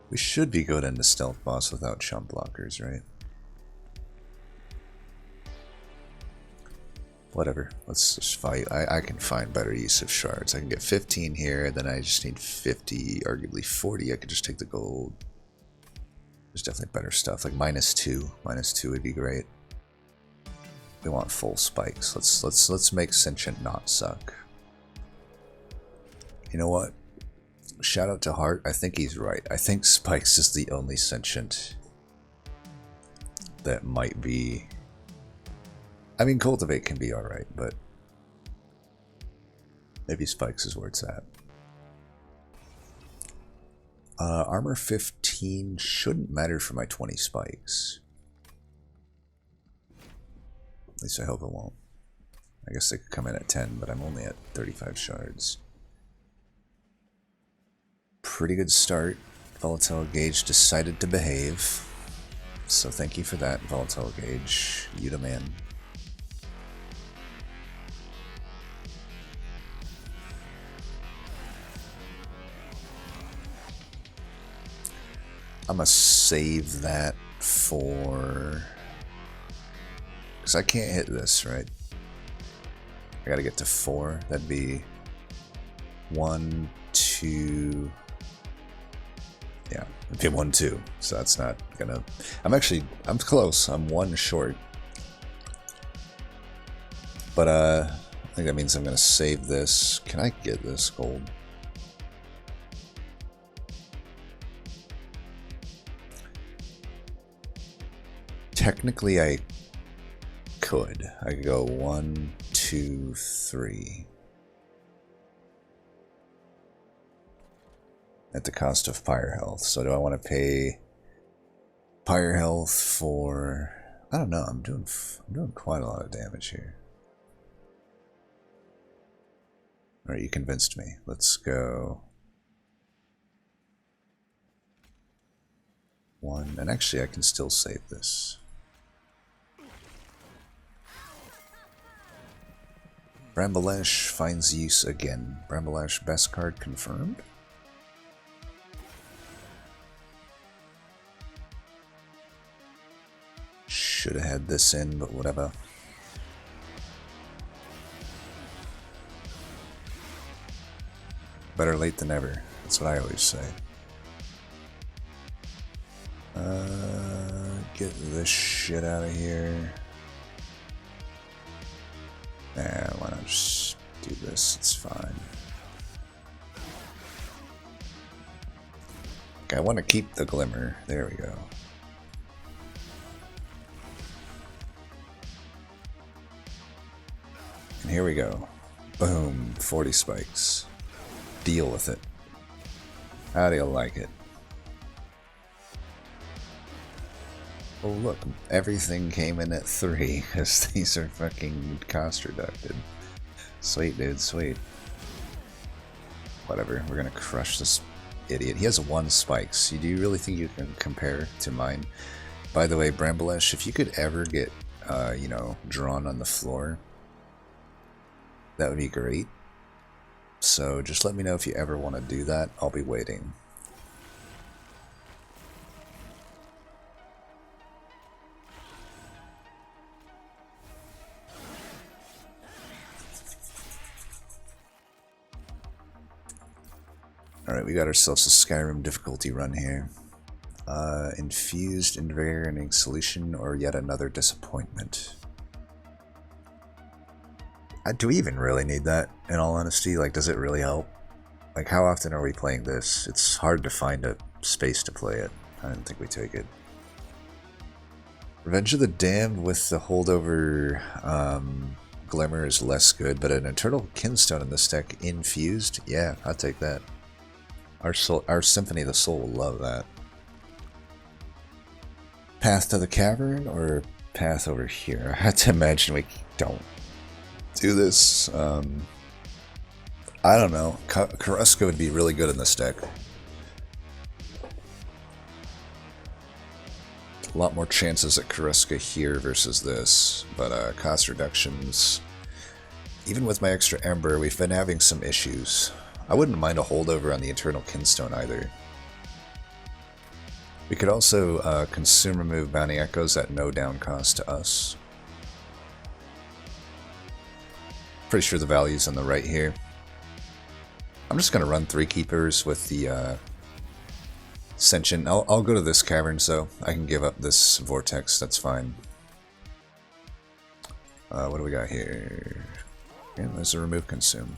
We should be good into Stealth Boss without chump blockers, right? Whatever, let's just fight. I can find better use of shards. I can get 15 here, then I just need 50, arguably 40. I could just take the gold. There's definitely better stuff, like -2. -2 would be great. We want full spikes. Let's make Sentient not suck. You know what? Shout out to Hart. I think he's right. I think Spikes is the only Sentient that might be... I mean, Cultivate can be alright, but maybe Spikes is where it's at. Armor 15 shouldn't matter for my 20 spikes. At least I hope it won't. I guess they could come in at 10, but I'm only at 35 shards. Pretty good start. Volatile Gauge decided to behave. So thank you for that, Volatile Gauge. You the man. I'm gonna save that for... Because I can't hit this, right? I gotta get to 4. That'd be 1, 2... Yeah, it'd be 1, 2. So that's not gonna... I'm close. I'm 1 short. But I think that means I'm gonna save this. Can I get this gold? Technically, I could. I could go 1, 2, 3. At the cost of Pyre Health. So do I want to pay Pyre Health for... I don't know. I'm doing quite a lot of damage here. Alright, you convinced me. Let's go... 1. And actually, I can still save this. Bramble-Lash finds use again. Bramble-Lash best card confirmed. Should have had this in, but whatever. Better late than never. That's what I always say. Get this shit out of here. Nah, why not just do this? It's fine. Okay, I want to keep the Glimmer. There we go. And here we go. Boom. 40 spikes. Deal with it. How do you like it? Oh look, everything came in at 3 because these are fucking cost reducted. Sweet, dude, sweet. Whatever, we're gonna crush this idiot. He has 1 spikes. Do you really think you can compare to mine? By the way, Bramble-Lash, if you could ever get, you know, drawn on the floor, that would be great. So just let me know if you ever want to do that. I'll be waiting. Alright, we got ourselves a Skyrim difficulty run here. Infused Invigorating Solution or yet another disappointment. Do we even really need that, in all honesty? Like, does it really help? Like, how often are we playing this? It's hard to find a space to play it. I don't think we take it. Revenge of the Damned with the holdover Glimmer is less good, but an Eternal Kinstone in this deck infused? Yeah, I'll take that. Our Symphony of the Soul will love that. Path to the Cavern or path over here? I had to imagine we don't do this. I don't know. Karuska would be really good in this deck. A lot more chances at Karuska here versus this, but cost reductions. Even with my extra Ember, we've been having some issues. I wouldn't mind a holdover on the Eternal Kinstone either. We could also consume remove Bounty Echoes at no down cost to us. Pretty sure the value's on the right here. I'm just going to run 3 Keepers with the Sentient. I'll go to this cavern, so I can give up this Vortex, that's fine. What do we got here? Yeah, there's a remove consume.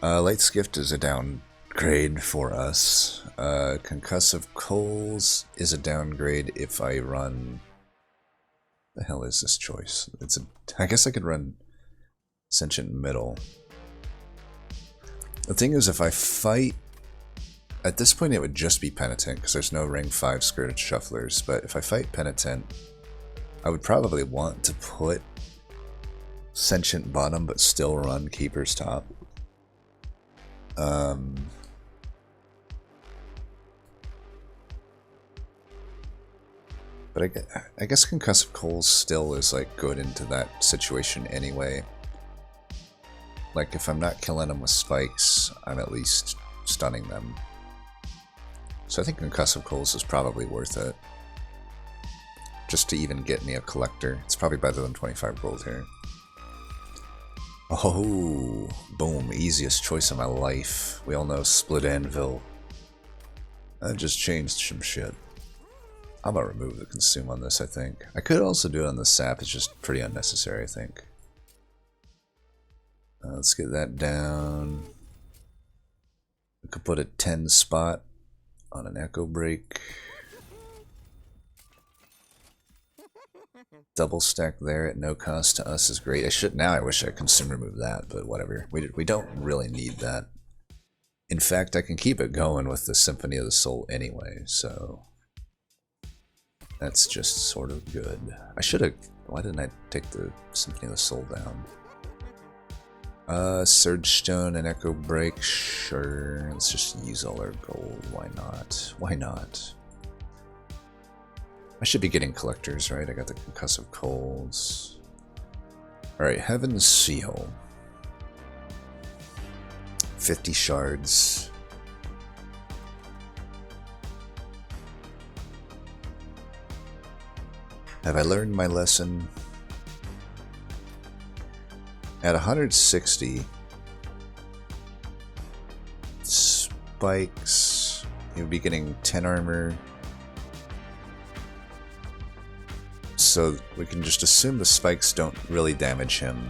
Light's Gift is a downgrade for us. Concussive Coals is a downgrade if I run... The hell is this choice? I guess I could run Sentient Middle. The thing is, if I fight... At this point it would just be Penitent, because there's no Ring 5 Skirted Shufflers, but if I fight Penitent, I would probably want to put Sentient bottom, but still run Keeper's top. But I guess Concussive Coals still is like good into that situation anyway. Like if I'm not killing them with spikes, I'm at least stunning them. So I think Concussive Coals is probably worth it. Just to even get me a collector. It's probably better than 25 gold here. Oh, boom, easiest choice of my life. We all know Split Anvil. That just changed some shit. I'm gonna remove the consume on this, I think. I could also do it on the sap, it's just pretty unnecessary, I think. Let's get that down. We could put a 10 spot on an Echo Break. Double stack there at no cost to us is great. I wish I consume remove that, but whatever. We don't really need that. In fact, I can keep it going with the Symphony of the Soul anyway, so that's just sort of good. I should have... Why didn't I take the Symphony of the Soul down? Surge Stone and Echo Break, sure. Let's just use all our gold. Why not? Why not? I should be getting collectors, right? I got the Concussive Coals. Alright, Heaven's Seal. 50 shards. Have I learned my lesson? At 160 spikes, you'll be getting 10 armor. So we can just assume the spikes don't really damage him.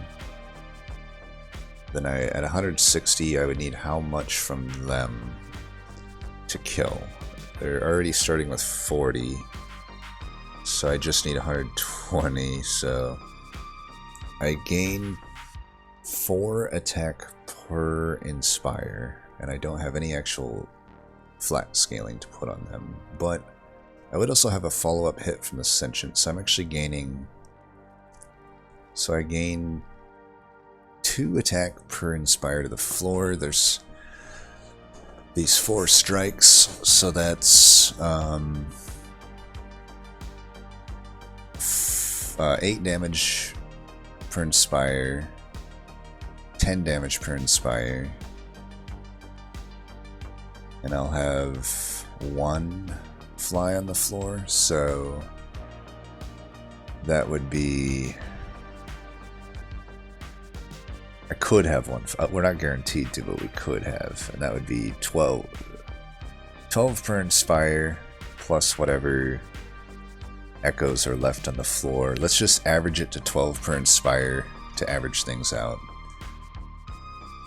Then at 160, I would need how much from them to kill? They're already starting with 40. So I just need 120, so I gain 4 attack per Inspire, and I don't have any actual flat scaling to put on them, but I would also have a follow-up hit from the Sentient, so I'm actually gaining... So I gain 2 attack per Inspire to the floor. There's these 4 strikes, so that's 8 damage per Inspire, 10 damage per Inspire, and I'll have 1 fly on the floor, so that would be... I could have 1. We're not guaranteed to, but we could have, and that would be 12 per Inspire, plus whatever echoes are left on the floor. Let's just average it to 12 per Inspire to average things out.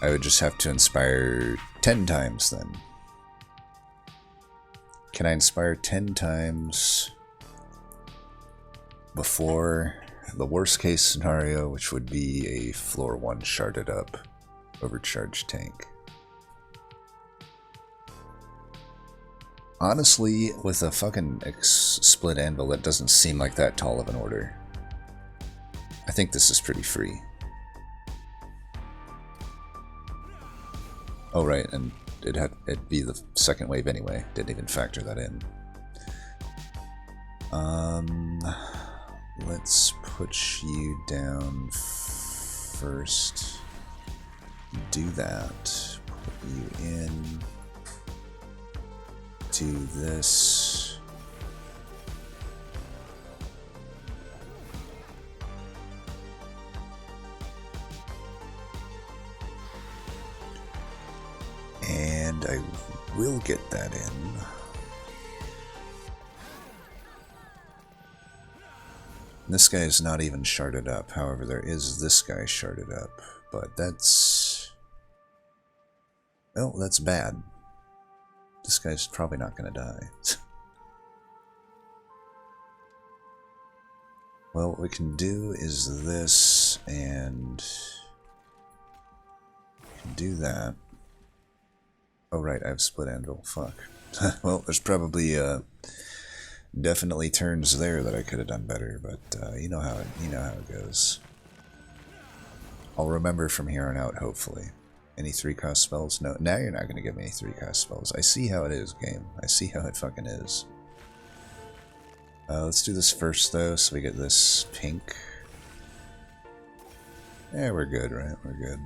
I would just have to Inspire 10 times then. Can I Inspire 10 times before the worst case scenario, which would be a floor 1 sharded up overcharged tank? Honestly, with a fucking split anvil, that doesn't seem like that tall of an order. I think this is pretty free. Oh right, and it'd be the second wave anyway. Didn't even factor that in. Let's put you down first. Do that. Put you in. Do this. And I will get that in. This guy is not even sharded up. However, there is this guy sharded up. But that's... well, that's bad. This guy's probably not going to die. Well, what we can do is this, and... do that. Oh right, I have split anvil. Fuck. Well, there's probably definitely turns there that I could have done better, but you know how it goes. I'll remember from here on out, hopefully. Any 3-cost spells? No, now you're not going to give me any 3-cost spells. I see how it is, game. I see how it fucking is. Let's do this first, though, so we get this pink. Yeah, we're good, right? We're good.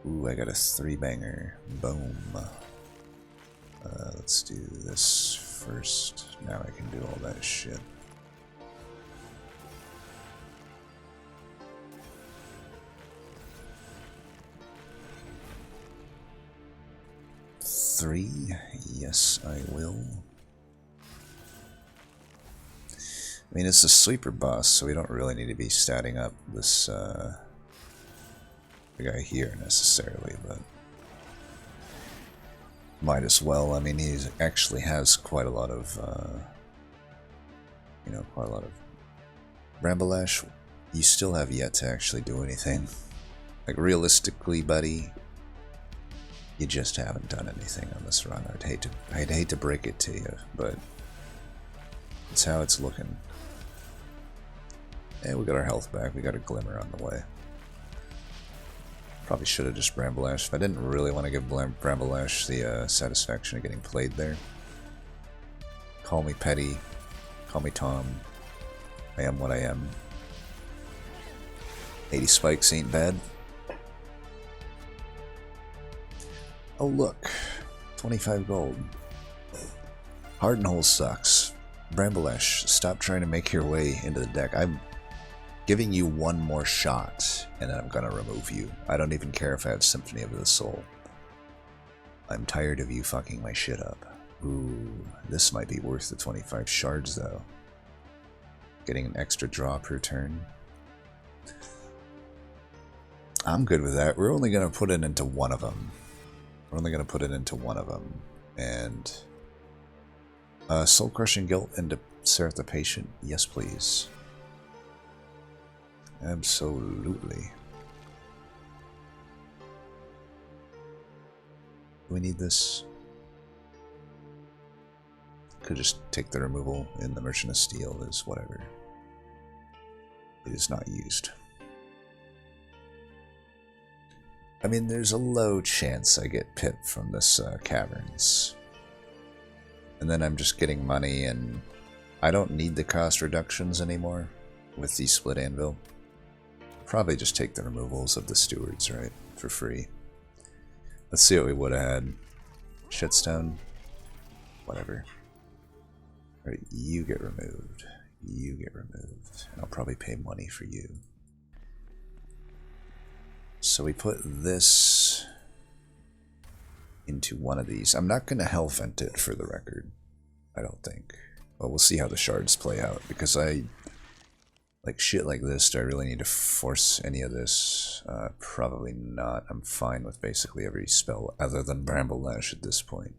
Ooh, I got a 3-banger. Boom. Let's do this first. Now I can do all that shit. Three. Yes, I will. I mean, it's a sleeper boss, so we don't really need to be statting up this, the guy here necessarily, but might as well. I mean, he actually has quite a lot of, you know, quite a lot of Brambleash. You still have yet to actually do anything. Like, realistically, buddy, you just haven't done anything on this run. I'd hate to break it to you, but it's how it's looking. And we got our health back. We got a glimmer on the way. Probably should have just Brambleash. If I didn't really want to give Brambleash the satisfaction of getting played there. Call me petty. Call me Tom. I am what I am. 80 spikes ain't bad. Oh look, 25 gold. Hardenhole sucks. Brambleash, stop trying to make your way into the deck. I'm giving you one more shot, and then I'm gonna remove you. I don't even care if I have Symphony of the Soul. I'm tired of you fucking my shit up. Ooh, this might be worth the 25 shards though. Getting an extra draw per turn. I'm good with that. We're only gonna put it into one of them. We're only going to put it into one of them. And Soul Crushing Guilt into Seraph the Patient. Yes, please. Absolutely. Do we need this? Could just take the removal in the Merchant of Steel as whatever. It is not used. I mean, there's a low chance I get pipped from this Caverns. And then I'm just getting money, and I don't need the cost reductions anymore with the Split Anvil. Probably just take the removals of the Stewards, right? For free. Let's see what we would have had. Shitstone? Whatever. Alright, you get removed. You get removed. And I'll probably pay money for you. So we put this into one of these. I'm not going to hell vent it for the record. I don't think. Well, we'll see how the shards play out. Because like shit like this, do I really need to force any of this? Probably not. I'm fine with basically every spell other than Brambleash at this point.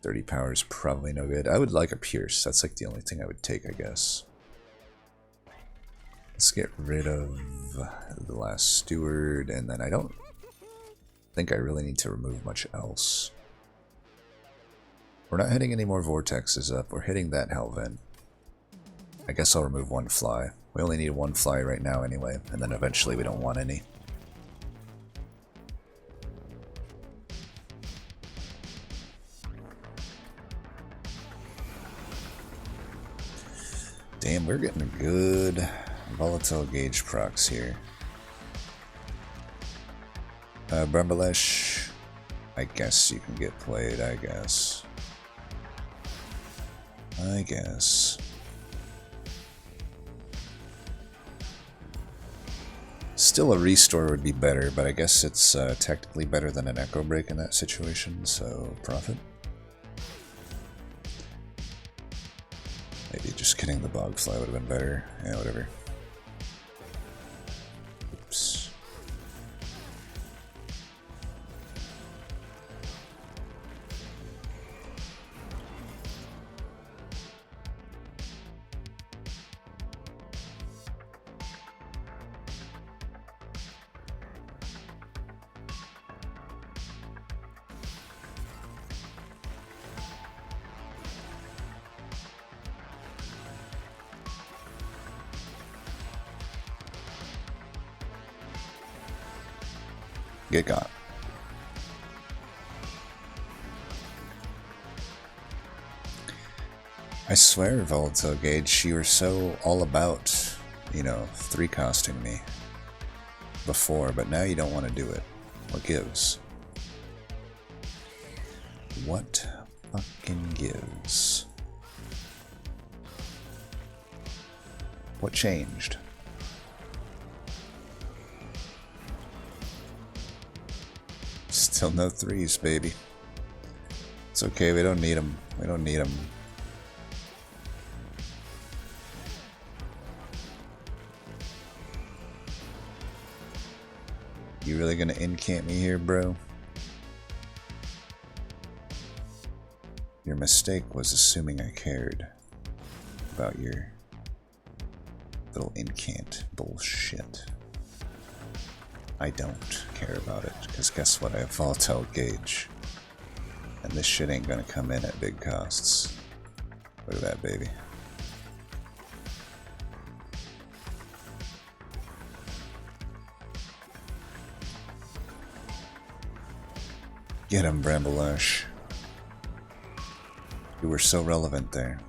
30 power is probably no good. I would like a Pierce. That's like the only thing I would take, I guess. Let's get rid of the last Steward, and then I don't think I really need to remove much else. We're not hitting any more Vortexes up. We're hitting that Hellvent. I guess I'll remove one fly. We only need one fly right now anyway, and then eventually we don't want any. Damn, we're getting good volatile gauge procs here. Brumblesh, I guess you can get played, I guess. Still a restore would be better, but I guess it's technically better than an echo break in that situation, so profit. Maybe just getting the bogfly would have been better. Yeah, whatever. Oops. Get got. I swear, Volatile Gauge, you were so all about, you know, 3-costing me before, but now you don't want to do it. What gives? What fucking gives? What changed? Still no 3s, baby. It's okay, we don't need them. We don't need them. You really gonna incant me here, bro? Your mistake was assuming I cared about your little incant bullshit. I don't care about it, because guess what? I have Volatile Gauge. And this shit ain't gonna come in at big costs. Look at that, baby. Get him, Bramblelash. You were so relevant there.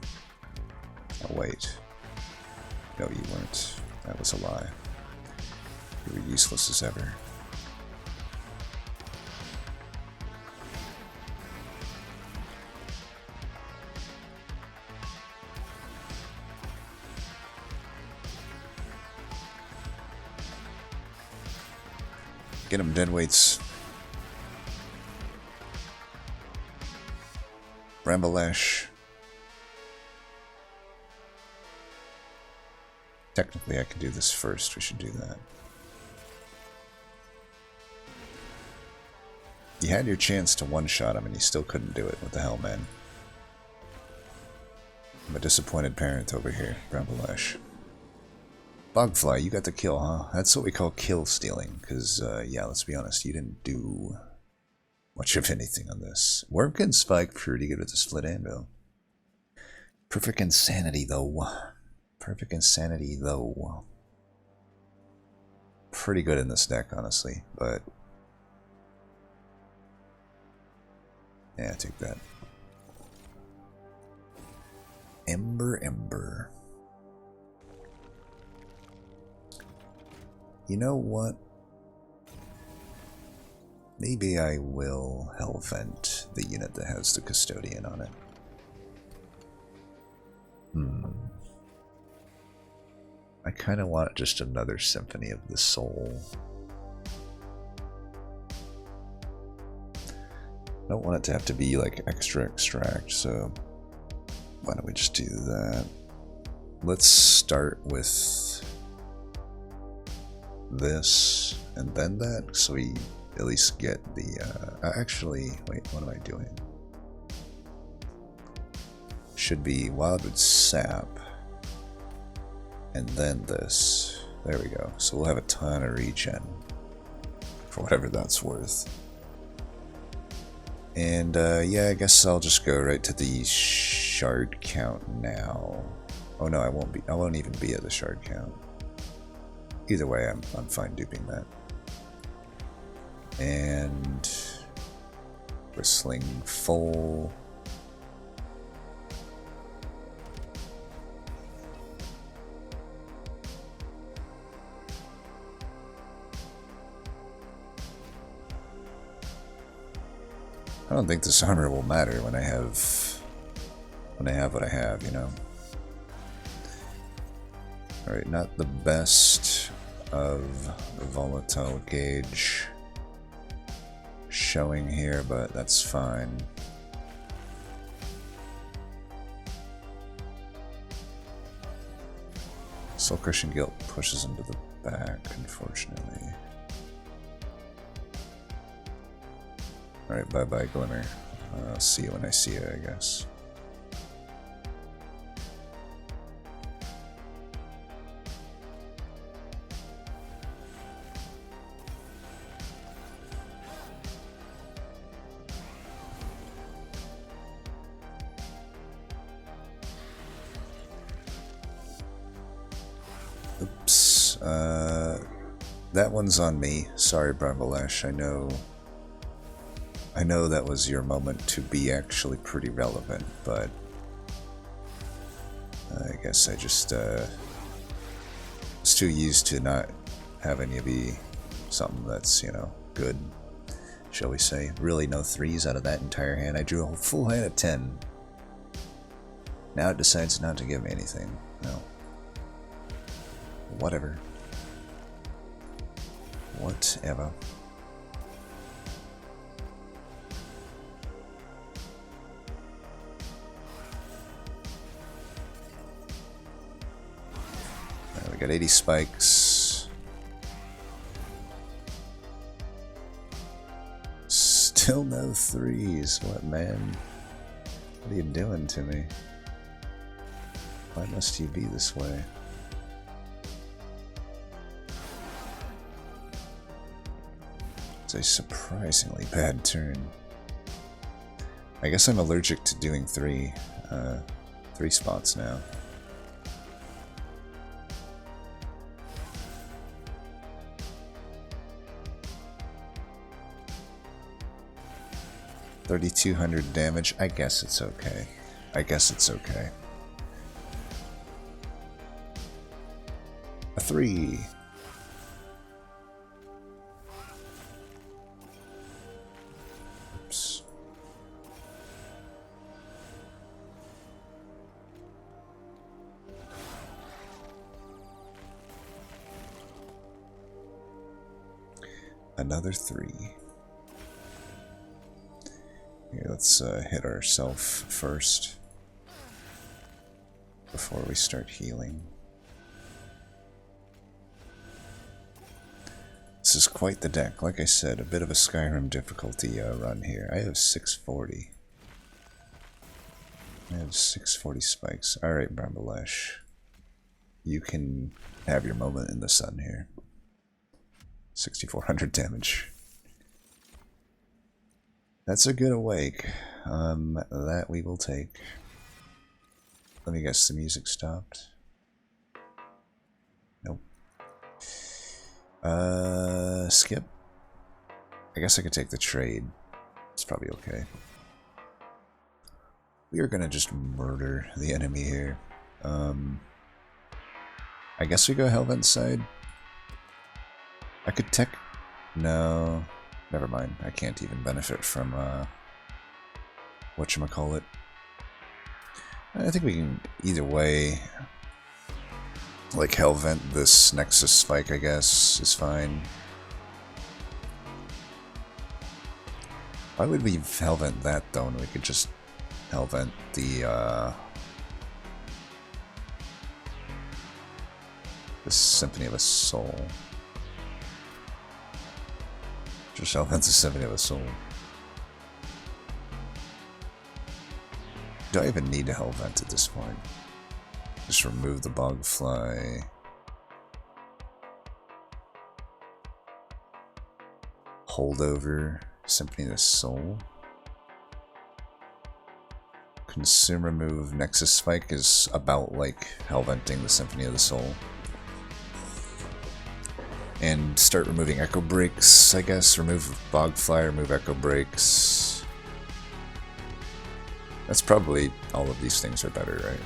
Oh, wait. No, you weren't. That was a lie. You were useless as ever. Get him, deadweights. Bramblelash. Technically, I could do this first. We should do that. You had your chance to one-shot him, and you still couldn't do it. What the hell, man? I'm a disappointed parent over here, Bramblelash. Bogfly, you got the kill, huh? That's what we call kill stealing, because, yeah, let's be honest, you didn't do much of anything on this. Wormkin Spike, pretty good with the split anvil. Perfect insanity, though. Perfect insanity, though. Pretty good in this deck, honestly, but yeah, take that. Ember. You know what? Maybe I will Hellvent the unit that has the Custodian on it. I kind of want just another Symphony of the Soul. I don't want it to have to be like extra extract, so why don't we just do that? Let's start with this and then that, so we at least get the actually, wait, what am I doing? Should be Wildwood Sap and then this. There we go. So we'll have a ton of regen for whatever that's worth. And yeah, I guess I'll just go right to the shard count now. Oh no, I won't even be at the shard count. Either way, I'm fine duping that. And Bristling full. I don't think this armor will matter when I have what I have, you know. Alright, not the best of volatile gauge showing here, but that's fine. Soul Crushing Guilt pushes him to the back, unfortunately. Alright, bye-bye, Glimmer. I'll see you when I see you, I guess. Oops. That one's on me. Sorry, Bramble-Ash. I know that was your moment to be actually pretty relevant, but I guess I just was too used to not having you be something that's, you know, good, shall we say. Really no threes out of that entire hand. I drew a full hand of 10. Now it decides not to give me anything. No. Whatever. Whatever. We got 80 spikes. Still no threes. What, man? What are you doing to me? Why must you be this way? It's a surprisingly bad turn. I guess I'm allergic to doing three spots now. $3,200 damage. I guess it's okay. I guess it's okay. A 3. Oops. Another 3. Here, let's hit ourselves first before we start healing. This is quite the deck. Like I said, a bit of a Skyrim difficulty run here. I have 640. I have 640 spikes. Alright, Bramble-Ash. You can have your moment in the sun here. 6,400 damage. That's a good awake. That we will take. Let me guess, the music stopped. Nope. Skip. I guess I could take the trade. It's probably okay. We are gonna just murder the enemy here. I guess we go Hellvent side. I could tech. No. Never mind. I can't even benefit from whatchamacallit. I think we can either way. Like Hellvent this Nexus spike, I guess, is fine. Why would we Hellvent that though when we could just Hellvent the Symphony of a Soul? Just Hellvent the Symphony of a Soul. Do I even need to Hellvent at this point? Just remove the Bogfly. Holdover, Symphony of the Soul. Consume remove Nexus Spike is about like Hellventing the Symphony of the Soul. And start removing Echo Breaks, I guess. Remove Bogfly, remove Echo Breaks. That's probably all of these things are better, right?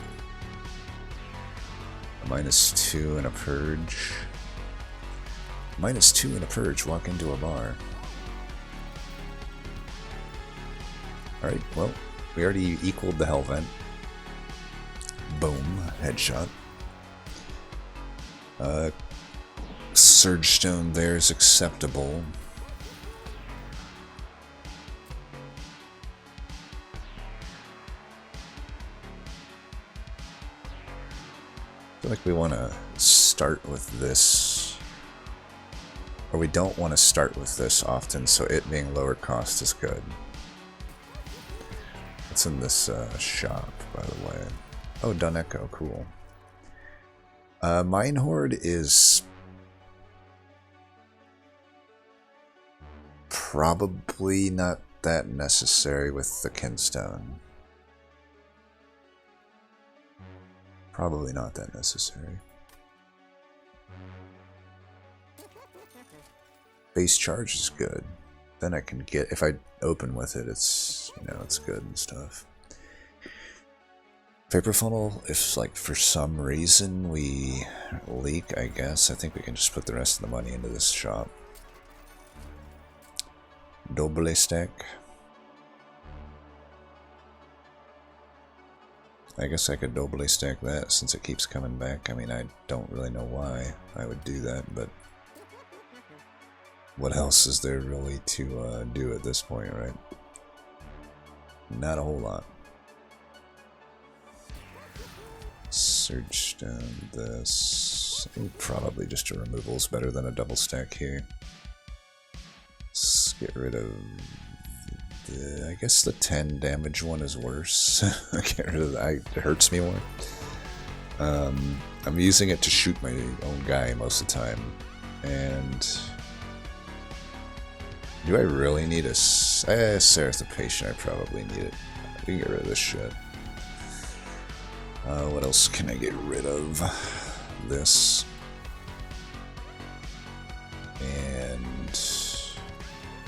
A -2 and a Purge. -2 and a Purge, walk into a bar. Alright, well, we already equaled the Hell Vent. Boom, headshot. Surge Stone there is acceptable. I feel like we want to start with this. Or we don't want to start with this often, so it being lower cost is good. What's in this shop, by the way? Oh, Dun Echo, cool. Mine Horde is probably not that necessary with the Kinstone. Probably not that necessary. Base charge is good. Then I can get, if I open with it, it's, you know, it's good and stuff. Vapor Funnel, if like for some reason we leak, I guess, I think we can just put the rest of the money into this shop. Double stack. I guess I could double stack that since it keeps coming back. I mean, I don't really know why I would do that, but what else is there really to do at this point, right? Not a whole lot. Surge down this. I think probably just a removal is better than a double stack here. Let's get rid of I guess the 10 damage one is worse. Get rid of that. It hurts me more. I'm using it to shoot my own guy most of the time. And do I really need a Seraph the Patient? I probably need it. I can get rid of this shit. What else can I get rid of? This. And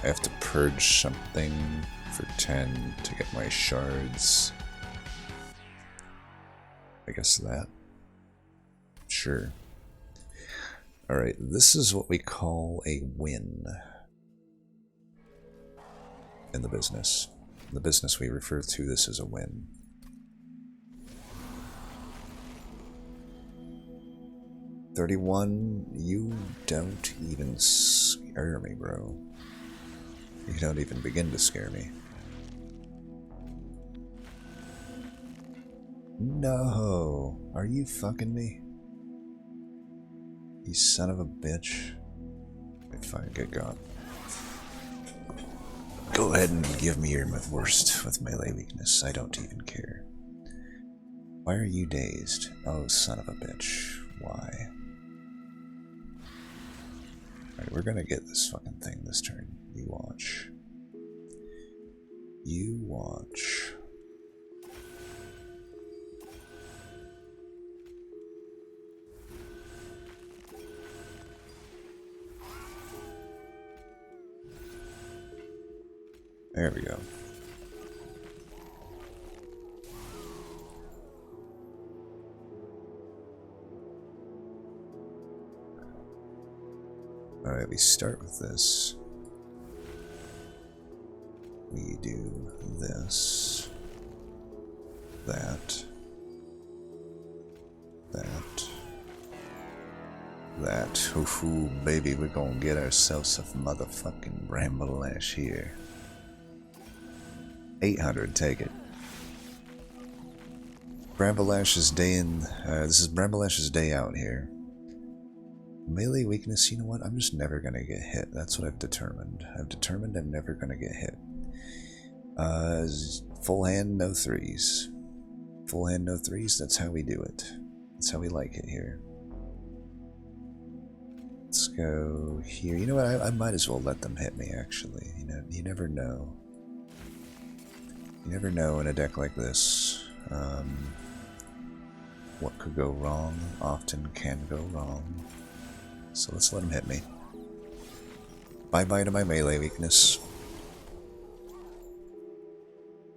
I have to purge something for 10 to get my shards. I guess that. Sure. Alright, this is what we call a win. In the business. In the business we refer to this as a win. $31, you don't even scare me, bro. You don't even begin to scare me. No, are you fucking me? You son of a bitch. Wait, fine, get gone. Go ahead and give me your worst with melee weakness. I don't even care. Why are you dazed? Oh, son of a bitch. Why? Alright, we're gonna get this fucking thing this turn. You watch. You watch. There we go. Alright, we start with this. We do this. That. Hoo-hoo, baby, we're gonna get ourselves a motherfucking Bramble-Lash here. 800, take it. Bramble-Lash's day in. This is Bramble-Lash's day out here. Melee weakness, you know what? I'm just never gonna get hit. That's what I've determined. I've determined I'm never gonna get hit. Full hand, no threes. Full hand, no threes, that's how we do it. That's how we like it here. Let's go here. You know what? I might as well let them hit me, actually. You know, you never know. You never know in a deck like this. What could go wrong often can go wrong. So let's let him hit me. Bye-bye to my melee weakness.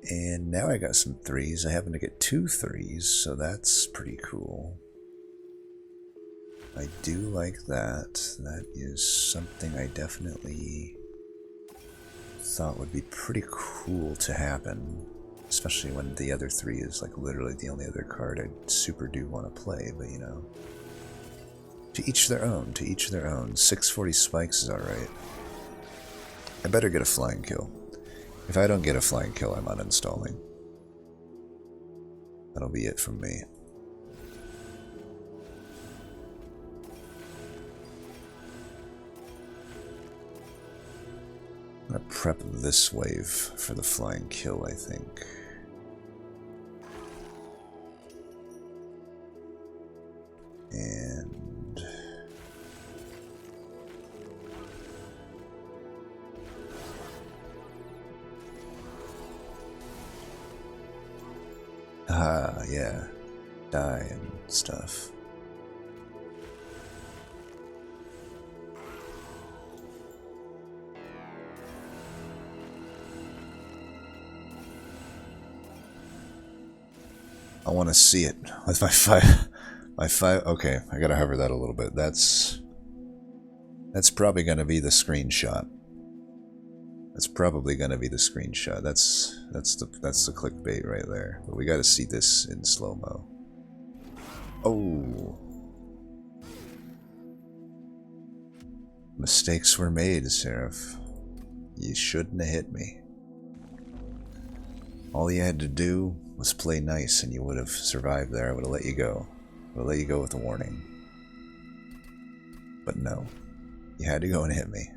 And now I got some threes. I happen to get 2 threes, so that's pretty cool. I do like that. That is something I definitely thought would be pretty cool to happen, especially when the other 3 is like literally the only other card I super do want to play, but you know. To each their own, to each their own. 640 spikes is alright. I better get a flying kill. If I don't get a flying kill, I'm uninstalling. That'll be it from me. I'm gonna prep this wave for the flying kill, I think. And yeah, die and stuff. I want to see it with my 5. My 5. Okay, I gotta hover that a little bit. That's probably gonna be the screenshot. That's probably gonna be the screenshot. That's the clickbait right there. But we gotta see this in slow-mo. Oh. Mistakes were made, Seraph. You shouldn't have hit me. All you had to do was play nice and you would have survived there. I would have let you go. I would have let you go with a warning. But no. You had to go and hit me.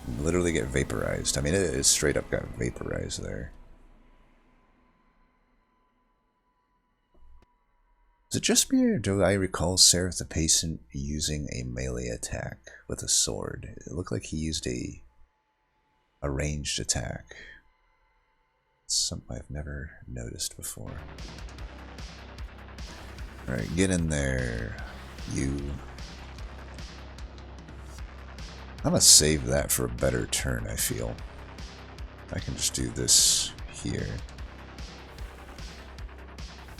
You literally get vaporized. I mean, it straight up got vaporized there. Is it just me, or do I recall Seraph the Patient using a melee attack with a sword? It looked like he used a ranged attack. It's something I've never noticed before. Alright, get in there, you. I'm gonna save that for a better turn, I feel. I can just do this here.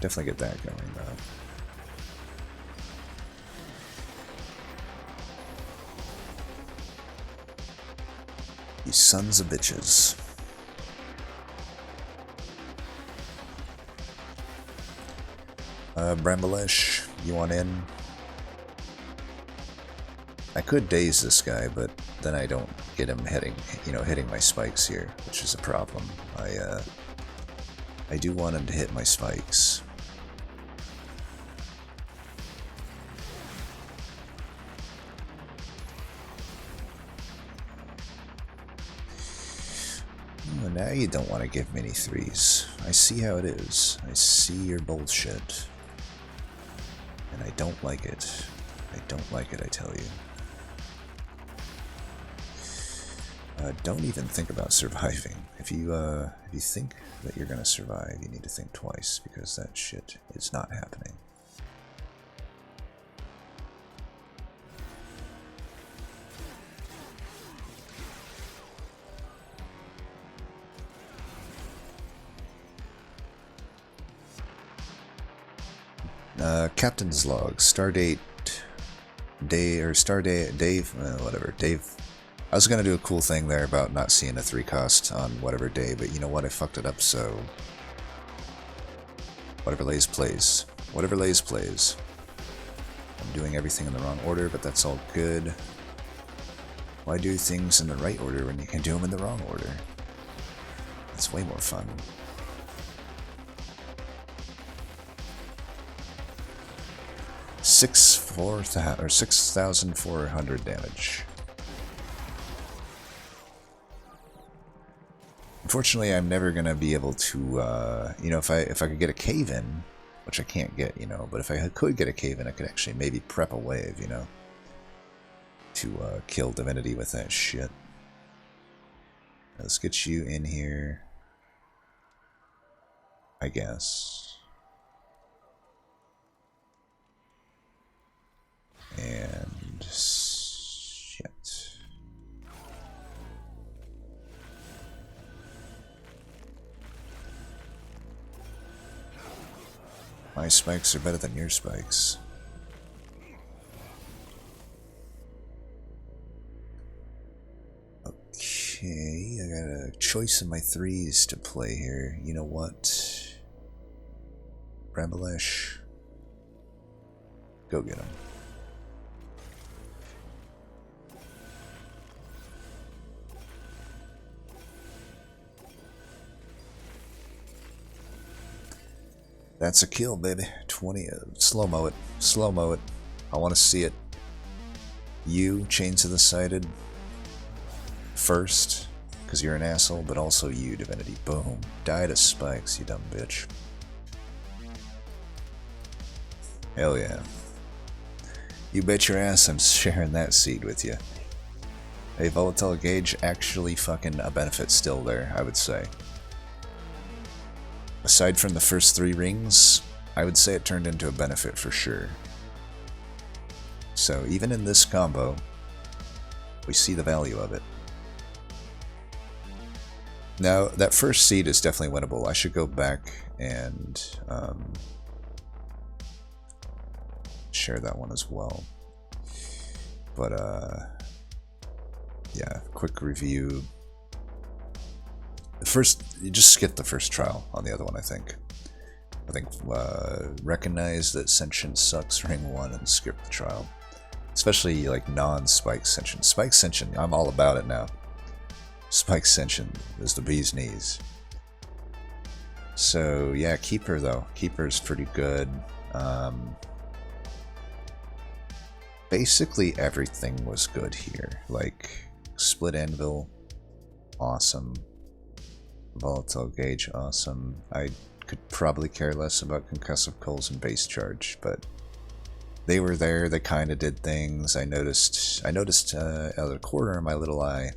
Definitely get that going, though. You sons of bitches. Brambleish, you want in? I could daze this guy, but then I don't get him hitting my spikes here, which is a problem. I do want him to hit my spikes. Oh, now you don't want to give me any 3s. I see how it is. I see your bullshit. And I don't like it. I don't like it, I tell you. Don't even think about surviving. If you think that you're gonna survive, you need to think twice, because that shit is not happening. Captain's log, stardate, Dave, whatever, Dave. I was gonna do a cool thing there about not seeing a 3 cost on whatever day, but you know what, I fucked it up, so whatever lays plays. Whatever lays plays. I'm doing everything in the wrong order, but that's all good. Why do things in the right order when you can do them in the wrong order? It's way more fun. Or 6,400 damage. Unfortunately, I'm never gonna be able to, you know, if I could get a cave in, which I can't get, you know, but if I could get a cave in, I could actually maybe prep a wave, you know, to kill Divinity with that shit. Let's get you in here, I guess. And shit. My spikes are better than your spikes. choice in my threes to play here. You know what? Brambleash. Go get him. That's a kill, baby. 20. Slow-mo it. Slow-mo it. I want to see it. You, Chains of the Sighted. First, because you're an asshole, but also you, Divinity. Boom. Die to spikes, you dumb bitch. Hell yeah. You bet your ass I'm sharing that seed with you. Hey, Volatile Gauge, actually fucking a benefit still there, I would say. Aside from the first 3 rings, I would say it turned into a benefit for sure. So even in this combo, we see the value of it. Now, that first seed is definitely winnable. I should go back and share that one as well. But, yeah, quick review. You just skip the first trial on the other one, I think. Recognize that Sentient sucks ring 1 and skip the trial. Especially, like, non-Spike Sentient. Spike Sentient, I'm all about it now. Spike Sentient is the bee's knees. So, yeah, Keeper, though. Keeper's pretty good. Basically, everything was good here. Like, Split Anvil, awesome. Volatile Gauge, awesome. I could probably care less about Concussive Coals and Base Charge, but they were there, they kind of did things. I noticed out of the corner of my little eye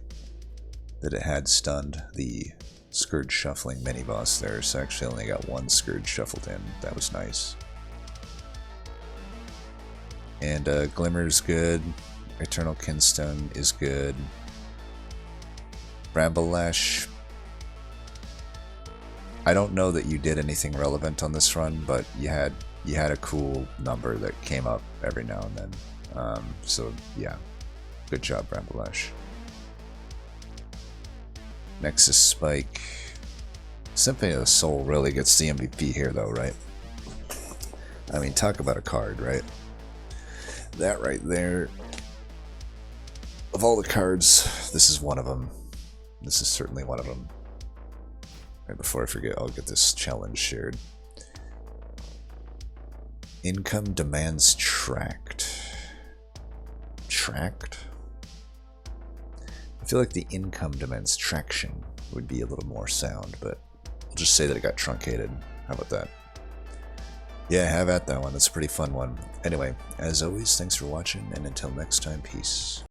that it had stunned the Scourge Shuffling mini-boss there, so I actually only got 1 Scourge shuffled in. That was nice. And Glimmer's good. Eternal Kinstone is good. Brambleash, I don't know that you did anything relevant on this run, but you had a cool number that came up every now and then. So yeah, good job, Brambleash. Nexus Spike. Symphony of the Soul really gets the MVP here, though, right? I mean, talk about a card, right? That right there. Of all the cards, this is one of them. This is certainly one of them. Right before I forget, I'll get this challenge shared. Income demands tracked. Tracked? I feel like the income demands traction would be a little more sound, but we'll just say that it got truncated. How about that? Yeah, have at that one. That's a pretty fun one. Anyway, as always, thanks for watching, and until next time, peace.